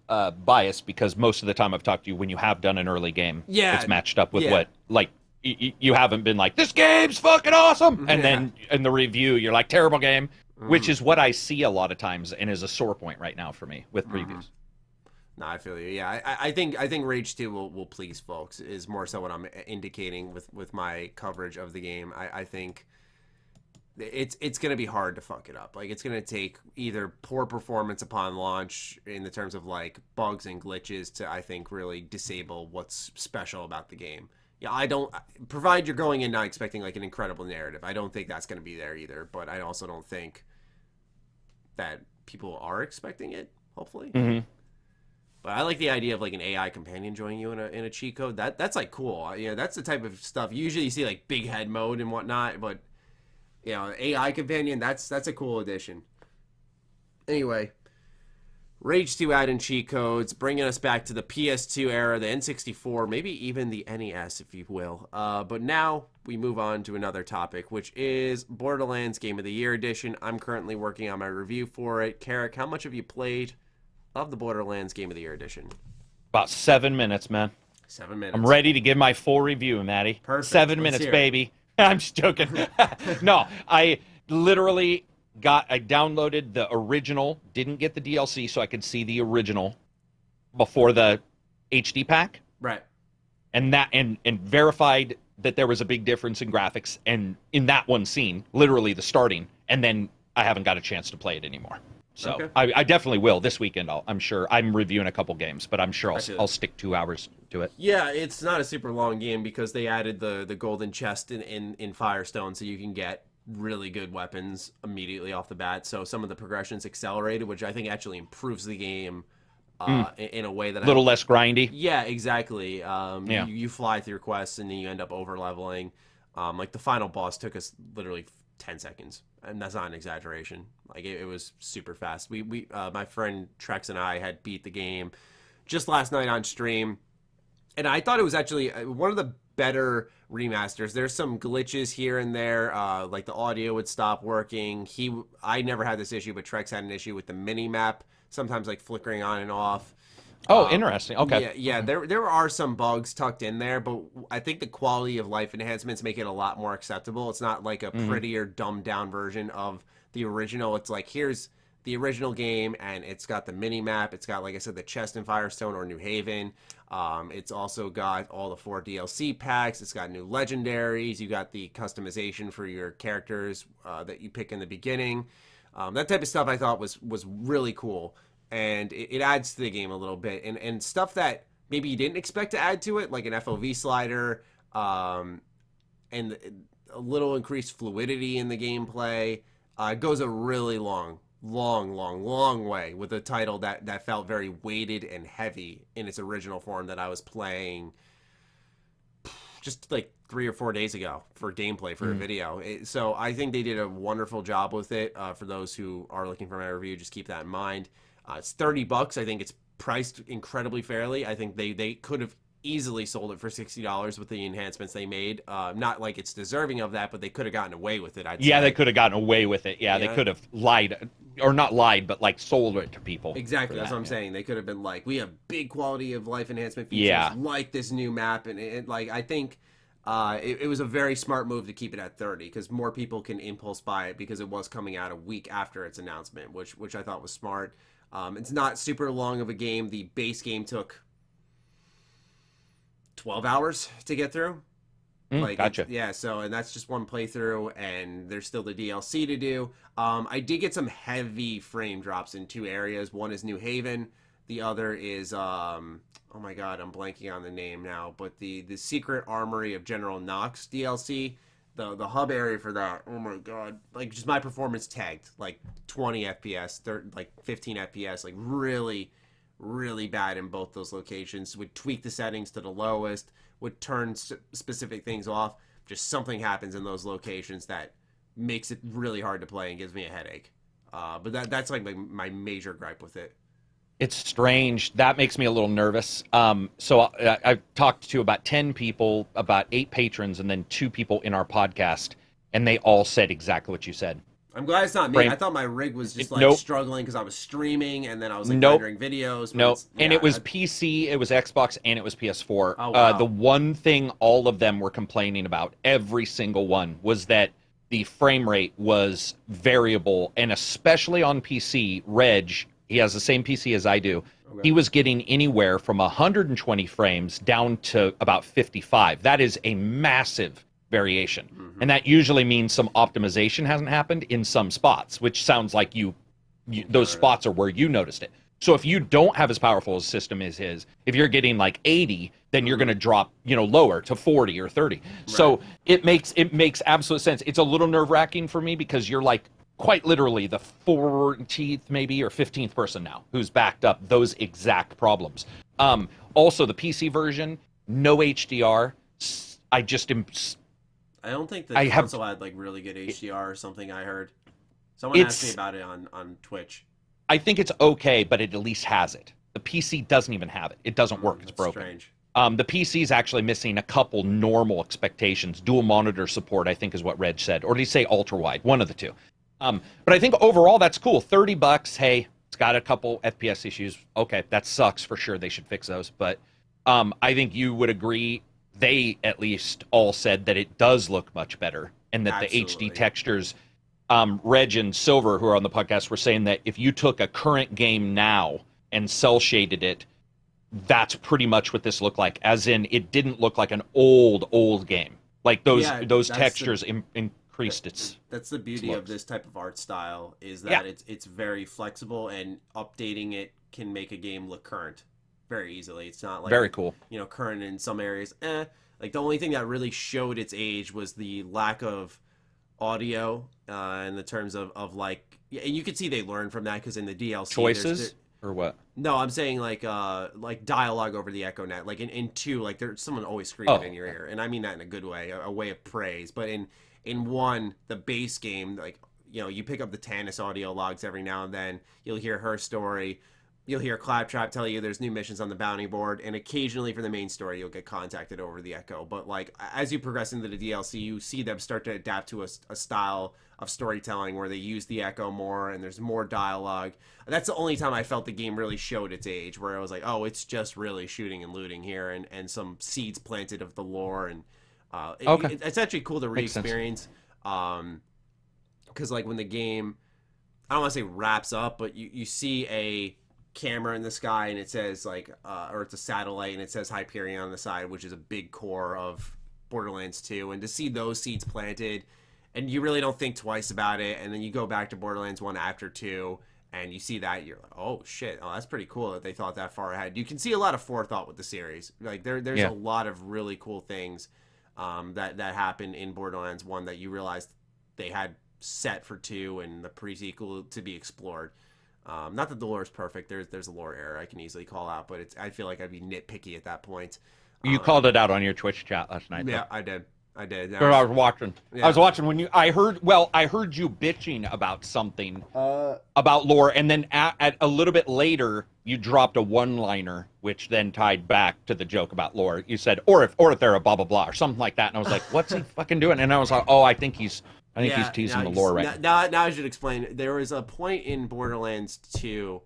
biased, because most of the time I've talked to you when you have done an early game, it's matched up with what, like, you haven't been like, this game's fucking awesome, and then in the review you're like, terrible game, which is what I see a lot of times and is a sore point right now for me with previews. No, I feel you. Yeah, I think Rage 2 will please folks, is more so what I'm indicating with my coverage of the game. I think it's going to be hard to fuck it up. Like, it's going to take either poor performance upon launch in the terms of like bugs and glitches to, I think, really disable what's special about the game. Yeah, I don't, provide you're going in not expecting like an incredible narrative. I don't think that's going to be there either, but I also don't think that people are expecting it, hopefully. Mm-hmm. But I like the idea of like an AI companion joining you in a cheat code. That's like cool. That's the type of stuff usually you see, like big head mode and whatnot, but AI companion, that's a cool addition. Anyway, Rage 2 add-in cheat codes, bringing us back to the PS2 era, the N64, maybe even the NES, if you will. But now we move on to another topic, which is Borderlands Game of the Year Edition. I'm currently working on my review for it. Karak, how much have you played of the Borderlands Game of the Year Edition? About 7 minutes, man. 7 minutes. I'm ready to give my full review, Matty. Perfect. 7 minutes, baby. I'm just joking. No, I literally I downloaded the original, didn't get the DLC so I could see the original before the HD pack. Right. And verified that there was a big difference in graphics and in that one scene, literally the starting, and then I haven't got a chance to play it anymore. So okay. I definitely will this weekend. I'm sure I'm reviewing a couple games, but I'm sure I'll stick 2 hours to it. Yeah, it's not a super long game because they added the golden chest in Firestone, so you can get really good weapons immediately off the bat. So some of the progressions accelerated, which I think actually improves the game in a way that A little less grindy. Yeah, exactly. Yeah. You fly through quests and then you end up over leveling. Like the final boss took us literally 10 seconds, and that's not an exaggeration. Like it was super fast. We my friend Trex and I had beat the game just last night on stream, and I thought it was actually one of the better remasters. There's some glitches here and there, like the audio would stop working. I never had this issue, but Trex had an issue with the mini map, sometimes like flickering on and off. Oh, interesting. Okay. Yeah. There are some bugs tucked in there, but I think the quality of life enhancements make it a lot more acceptable. It's not like a prettier, dumbed down version of the original. It's like, here's the original game, and it's got the mini map. It's got, like I said, the chest in Firestone or New Haven. It's also got all the 4 DLC packs. It's got new legendaries. You got the customization for your characters that you pick in the beginning. That type of stuff I thought was really cool. And it adds to the game a little bit. And stuff that maybe you didn't expect to add to it, like an FOV slider, and a little increased fluidity in the gameplay. It goes a really long way with a title that felt very weighted and heavy in its original form that I was playing just like 3 or 4 days ago for gameplay for a video. So I think they did a wonderful job with it. For those who are looking for my review, just keep that in mind. It's $30. I think it's priced incredibly fairly. I think they could have easily sold it for $60 with the enhancements they made. Not like it's deserving of that, but they could have gotten away with it. Yeah, they could have gotten away with it. Yeah, they could have lied, or not lied, but like sold it to people. Exactly, that's what I'm saying. They could have been like, we have big quality of life enhancement features, like this new map, and I think it was a very smart move to keep it at 30 because more people can impulse buy it because it was coming out a week after its announcement, which I thought was smart. It's not super long of a game. The base game took 12 hours to get through. Gotcha. And that's just one playthrough, and there's still the DLC to do. I did get some heavy frame drops in 2 areas. One is New Haven. The other is, oh my god, I'm blanking on the name now, but the Secret Armory of General Knox DLC. The hub area for that, oh my god, like just my performance tagged like 20 FPS, like 15 FPS, like really, really bad in both those locations. Would tweak the settings to the lowest, would turn specific things off. Just something happens in those locations that makes it really hard to play and gives me a headache. But that's like my major gripe with it. It's strange. That makes me a little nervous. So I've talked to about 10 people, about 8 patrons, and then 2 people in our podcast, and they all said exactly what you said. I'm glad it's not me. I thought my rig was just like struggling because I was streaming, and then I was like rendering videos. And it was PC, it was Xbox, and it was PS4. Oh, wow. The one thing all of them were complaining about, every single one, was that the frame rate was variable, and especially on PC, Reg, he has the same PC as I do. Okay. He was getting anywhere from 120 frames down to about 55. That is a massive variation. Mm-hmm. And that usually means some optimization hasn't happened in some spots, which sounds like those spots are where you noticed it. So if you don't have as powerful a system as his, if you're getting like 80, then you're going to drop, lower to 40 or 30. Right. So it makes absolute sense. It's a little nerve-wracking for me because you're like, quite literally the 14th maybe or 15th person now who's backed up those exact problems. Also, the PC version, no HDR. I don't think the console had like really good HDR or something. I heard someone asked me about it on Twitch. I think it's okay, but it at least has it. The PC doesn't even have it. It doesn't work. It's broken. Strange. The PC is actually missing a couple normal expectations. Dual monitor support, I think, is what Reg said, or did he say ultra wide? One of the two. But I think overall that's cool. $30. Hey, it's got a couple FPS issues. Okay, that sucks for sure. They should fix those. But I think you would agree. They at least all said that it does look much better, and that Absolutely. the HD textures. Reg and Silver, who are on the podcast, were saying that if you took a current game now and cell shaded it, that's pretty much what this looked like. As in, it didn't look like an old game. Like those textures increased its. That's the beauty of this type of art style, is that it's very flexible, and updating it can make a game look current very easily. It's not like very cool. Current in some areas. Like the only thing that really showed its age was the lack of audio in the terms of like, and you can see they learn from that because in the DLC choices or what? No, I'm saying like dialogue over the Echo Net. Like in 2, like there's someone always screaming in your ear, and I mean that in a good way, a way of praise. But in 1, the base game, like you pick up the Tannis audio logs every now and then. You'll hear her story. You'll hear Claptrap tell you there's new missions on the bounty board, and occasionally for the main story, you'll get contacted over the Echo. But like as you progress into the DLC, you see them start to adapt to a style of storytelling where they use the Echo more, and there's more dialogue. That's the only time I felt the game really showed its age, where I was like, oh, it's just really shooting and looting here, and some seeds planted of the lore, and it's actually cool to re-experience. Because like when the game, I don't want to say wraps up, but you see a camera in the sky and it says like or it's a satellite and it says Hyperion on the side, which is a big core of Borderlands 2, and to see those seeds planted and you really don't think twice about it, and then you go back to Borderlands 1 after 2 and you see that, you're like, oh shit, oh, that's pretty cool that they thought that far ahead. You can see a lot of forethought with the series. Like there's a lot of really cool things that happened in Borderlands 1 that you realized they had set for 2 and the pre-sequel to be explored. Not that the lore is perfect. There's a lore error I can easily call out, but I feel like I'd be nitpicky at that point. You called it out on your Twitch chat last night. Yeah, I did. I was watching. Yeah. I was watching when I heard you bitching about something about lore, and then at a little bit later you dropped a one-liner, which then tied back to the joke about lore. You said, or if they're a blah blah blah or something like that, and I was like, what's he fucking doing? And I was like, oh, I think he's teasing the lore right now. Now I should explain. There was a point in Borderlands 2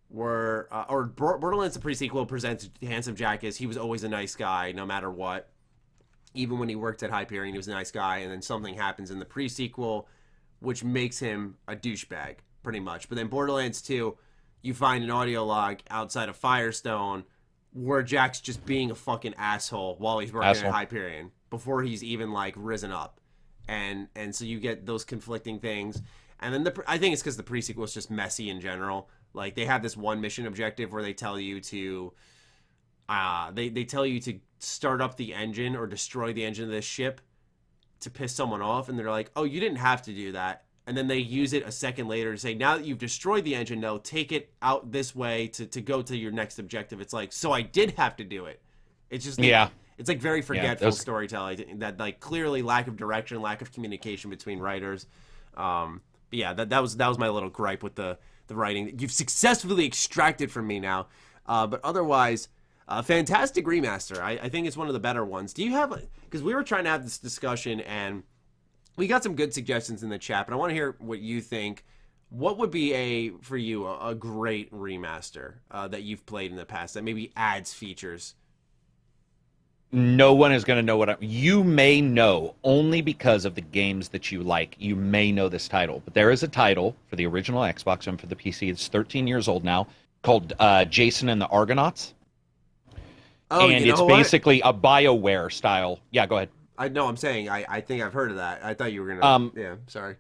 where, or Borderlands the pre-sequel presents Handsome Jack as he was always a nice guy no matter what. Even when he worked at Hyperion, he was a nice guy, and then something happens in the pre-sequel which makes him a douchebag, pretty much. But then Borderlands 2, you find an audio log outside of Firestone where Jack's just being a fucking asshole while he's working at Hyperion, before he's even, like, risen up. And so you get those conflicting things. And then I think it's because the pre-sequel is just messy in general. Like, they have this one mission objective where they tell you to... they tell you to start up the engine or destroy the engine of this ship to piss someone off, and they're like, oh, you didn't have to do that. And then they use it a second later to say, now that you've destroyed the engine, now take it out this way to go to your next objective. It's like, so I did have to do it. It's just like, it's like very forgetful storytelling, that like clearly lack of direction, lack of communication between writers. But yeah, that was my little gripe with the writing that you've successfully extracted from me now. But otherwise, fantastic remaster. I think it's one of the better ones. Do you have, because we were trying to have this discussion and we got some good suggestions in the chat, but I want to hear what you think. What would be for you a great remaster that you've played in the past that maybe adds features? No one is going to know you may know only because of the games that you like. You may know this title, but there is a title for the original Xbox and for the PC. It's 13 years old now, called Jason and the Argonauts. Oh, and it's basically a BioWare style. Yeah, go ahead. I'm saying I think I've heard of that. I thought you were gonna. Yeah, sorry.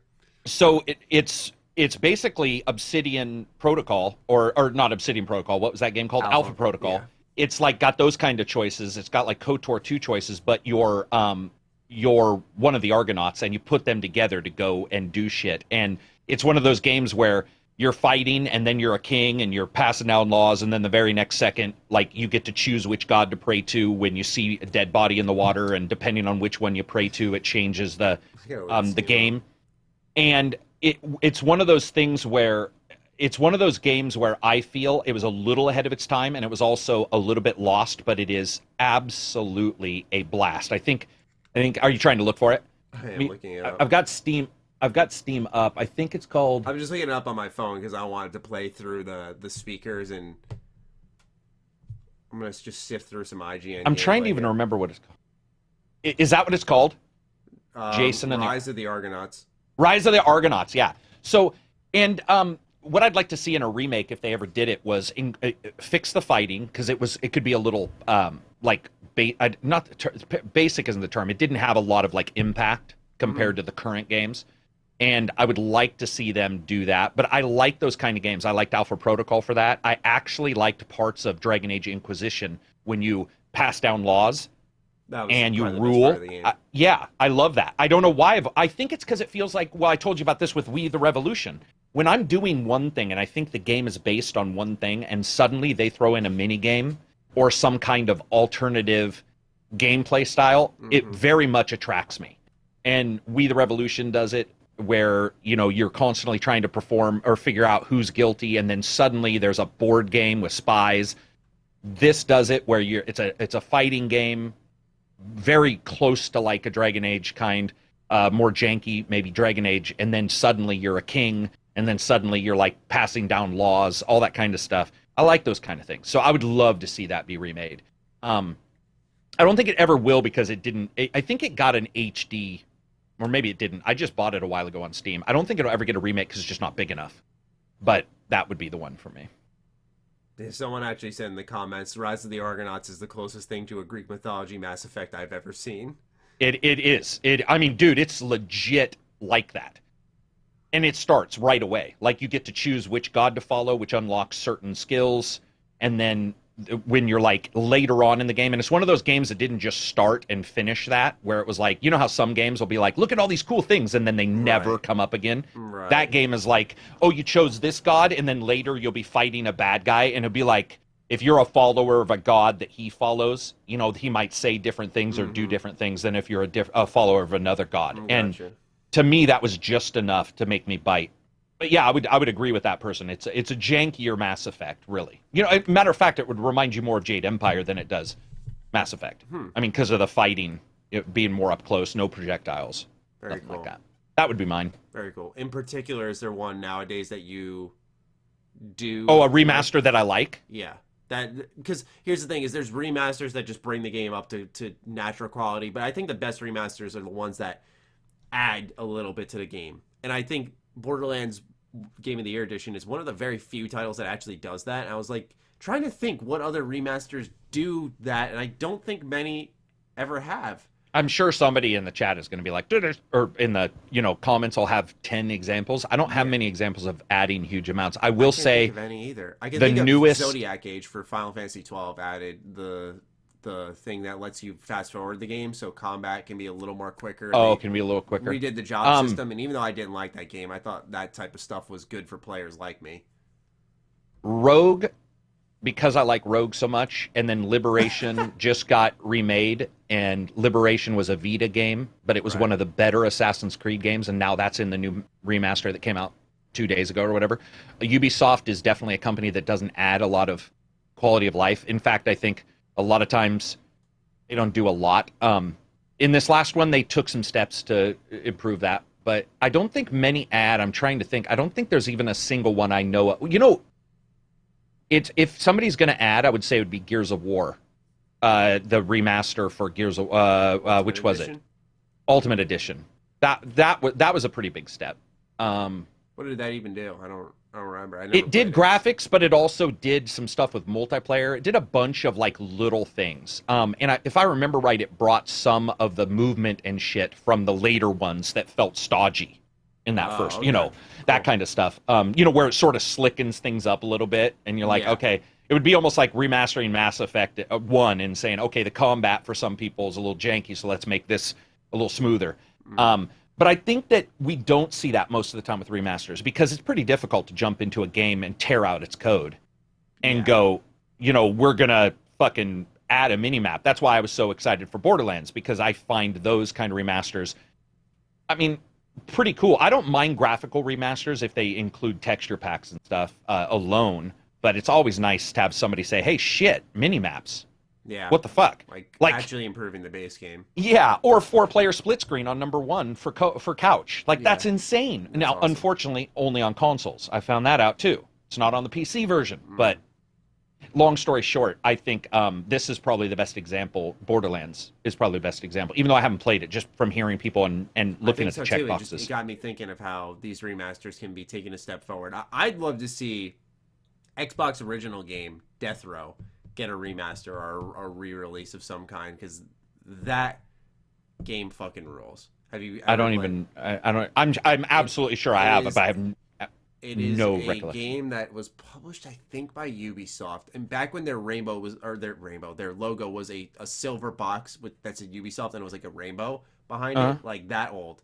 So it's basically Obsidian Protocol, or not Obsidian Protocol. What was that game called? Alpha Protocol. Yeah. It's like got those kind of choices. It's got like KOTOR 2 choices, but you're one of the Argonauts, and you put them together to go and do shit. And it's one of those games where you're fighting, and then you're a king, and you're passing down laws, and then the very next second, like, you get to choose which god to pray to when you see a dead body in the water, and depending on which one you pray to, it changes the game. And it's one of those things where it's one of those games where I feel it was a little ahead of its time, and it was also a little bit lost, but it is absolutely a blast. I think. Are you trying to look for it? I am looking it up. I've got Steam up. I think it's called... I'm just looking it up on my phone because I wanted to play through the speakers, and I'm going to just sift through some IGN. I'm trying to even remember what it's called. Is that what it's called? Jason and Rise of the Argonauts. Rise of the Argonauts, yeah. So, and what I'd like to see in a remake, if they ever did it, was fix the fighting, because it could be a little basic isn't the term. It didn't have a lot of like impact compared to the current games. And I would like to see them do that. But I like those kind of games. I liked Alpha Protocol for that. I actually liked parts of Dragon Age Inquisition when you pass down laws. That was and you probably the best part rule. of the game. Yeah, I love that. I don't know why. I think it's because it feels like, well, I told you about this with We the Revolution. When I'm doing one thing and I think the game is based on one thing, and suddenly they throw in a mini game or some kind of alternative gameplay style, it very much attracts me. And We the Revolution does it, where you're constantly trying to perform or figure out who's guilty, and then suddenly there's a board game with spies. This does it where it's a fighting game, very close to like a Dragon Age kind, more janky, maybe Dragon Age, and then suddenly you're a king, and then suddenly you're like passing down laws, all that kind of stuff. I like those kind of things. So I would love to see that be remade. I don't think it ever will, because it didn't. I think it got an HD, or maybe it didn't. I just bought it a while ago on Steam. I don't think it'll ever get a remake because it's just not big enough. But that would be the one for me. Someone actually said in the comments, Rise of the Argonauts is the closest thing to a Greek mythology Mass Effect I've ever seen. It is. I mean, dude, it's legit like that. And it starts right away. Like, you get to choose which god to follow, which unlocks certain skills. And then when you're like later on in the game, and it's one of those games that didn't just start and finish that, where it was like, you know how some games will be like, look at all these cool things, and then they never come up again. Right. That game is like, oh, you chose this god, and then later you'll be fighting a bad guy, and it'll be like, if you're a follower of a god that he follows, he might say different things or do different things than if you're a follower of another god. Gotcha. And to me, that was just enough to make me bite. But yeah, I would agree with that person. It's a jankier Mass Effect, really. Matter of fact, it would remind you more of Jade Empire than it does Mass Effect. I mean, because of the fighting, it being more up close, no projectiles, nothing like that. That would be mine. Very cool. In particular, is there one nowadays that you do? Oh, a remaster that I like? Yeah. Because here's the thing, is there's remasters that just bring the game up to natural quality, but I think the best remasters are the ones that add a little bit to the game. And I think Borderlands Game of the Year Edition is one of the very few titles that actually does that. And I was like trying to think what other remasters do that, and I don't think many ever have. I'm sure somebody in the chat is going to be like, or in the comments, I'll have 10 examples. I don't have many examples of adding huge amounts. I will say, think of any either. I can the think of newest Zodiac Age for Final Fantasy 12 added the thing that lets you fast forward the game, so combat can be a little more quicker. Oh, it can be a little quicker. Redid the job system, and even though I didn't like that game, I thought that type of stuff was good for players like me. Rogue, because I like Rogue so much, and then Liberation just got remade, and Liberation was a Vita game, but it was one of the better Assassin's Creed games, and now that's in the new remaster that came out 2 days ago or whatever. Ubisoft is definitely a company that doesn't add a lot of quality of life. In fact, I think a lot of times they don't do a lot. In this last one, they took some steps to improve that, but I don't think many add. I'm trying to think. I don't think there's even a single one I know of. If somebody's going to add, I would say it would be Gears of War, the remaster for Gears of which was it? Ultimate Edition. That was a pretty big step. What did that even do? I don't remember. It did graphics, but it also did some stuff with multiplayer. It did a bunch of like little things. If I remember right, it brought some of the movement and shit from the later ones that felt stodgy in that first, that kind of stuff. Where it sort of slickens things up a little bit, and you're like, okay, it would be almost like remastering Mass Effect 1 and saying, okay, the combat for some people is a little janky, so let's make this a little smoother. But I think that we don't see that most of the time with remasters, because it's pretty difficult to jump into a game and tear out its code and go, we're going to fucking add a mini-map. That's why I was so excited for Borderlands, because I find those kind of remasters, pretty cool. I don't mind graphical remasters if they include texture packs and stuff alone, but it's always nice to have somebody say, hey, shit, mini-maps. Yeah. What the fuck? Like actually improving the base game. Yeah, or 4-player split screen on number 1 for couch. That's insane. That's now, awesome. Unfortunately, only on consoles. I found that out too. It's not on the PC version. But long story short, I think this is probably the best example. Borderlands is probably the best example, even though I haven't played it, just from hearing people and looking at the checkboxes. It got me thinking of how these remasters can be taken a step forward. I'd love to see Xbox original game Death Row get a remaster or a re-release of some kind, because that game fucking rules. Have you? I'm absolutely sure I have it, but I haven't. It is No a recollection. game that was published, I think, by Ubisoft. And back when their their logo was a silver box that's at Ubisoft, and it was like a rainbow behind it, like that old.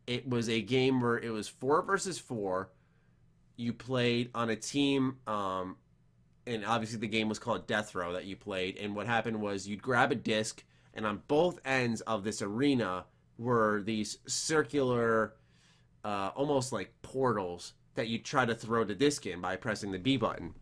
It was a game where it was 4 versus 4. You played on a team, and obviously the game was called Death Row that you played. And what happened was you'd grab a disc, and on both ends of this arena were these circular, almost like portals that you try to throw the disc in by pressing the B button.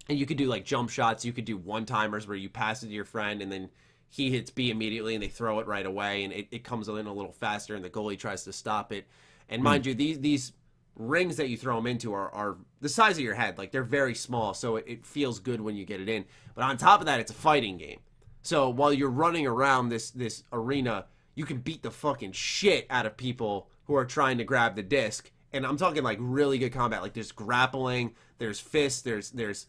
And you could do like jump shots. You could do one-timers where you pass it to your friend, and then he hits B immediately, and they throw it right away, and it comes in a little faster, and the goalie tries to stop it. And mind you, these rings that you throw them into are the size of your head. Like, they're very small, so it feels good when you get it in. But on top of that, it's a fighting game. So while you're running around this arena, you can beat the fucking shit out of people who are trying to grab the disc. And I'm talking like really good combat. Like, there's grappling, there's fists, there's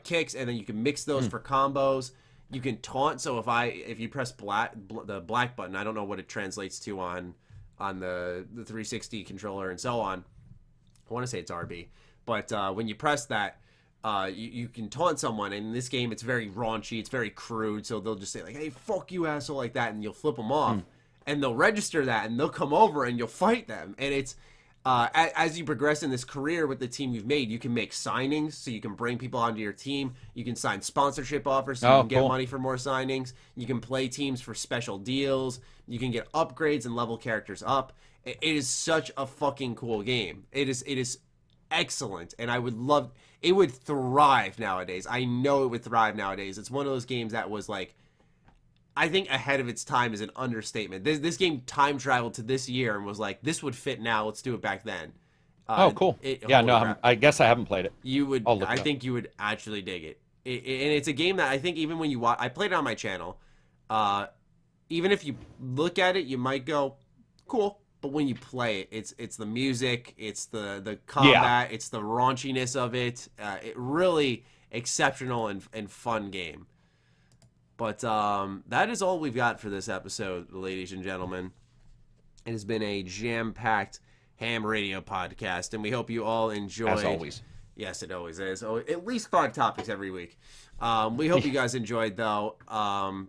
kicks, and then you can mix those for combos. You can taunt. So if you press the black button, I don't know what it translates to on the 360 controller and so on. I want to say it's RB, but when you press that, you can taunt someone. And in this game, it's very raunchy, it's very crude. So they'll just say like, "Hey, fuck you, asshole," like that, and you'll flip them off, and they'll register that, and they'll come over and you'll fight them. And it's as you progress in this career with the team you've made, you can make signings, so you can bring people onto your team. You can sign sponsorship offers, so you can get money for more signings. You can play teams for special deals. You can get upgrades and level characters up. It is such a fucking cool game. It is excellent, and it would thrive nowadays. I know it would thrive nowadays. It's one of those games that was like, I think ahead of its time is an understatement. This game time traveled to this year and was like, this would fit now. Let's do it back then. Cool. I guess I haven't played it. You would. I think you would actually dig it. And it's a game that I think even when you watch, I played it on my channel. Even if you look at it, you might go, cool. But when you play it, it's the music, it's the combat, it's the raunchiness of it. It really exceptional and fun game. But that is all we've got for this episode, ladies and gentlemen. It has been a jam-packed Ham Radio podcast, and we hope you all enjoyed. As always. Yes, it always is. At least 5 topics every week. We hope you guys enjoyed, though.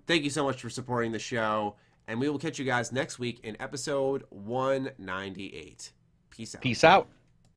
Thank you so much for supporting the show, and we will catch you guys next week in episode 198. Peace out. Peace out.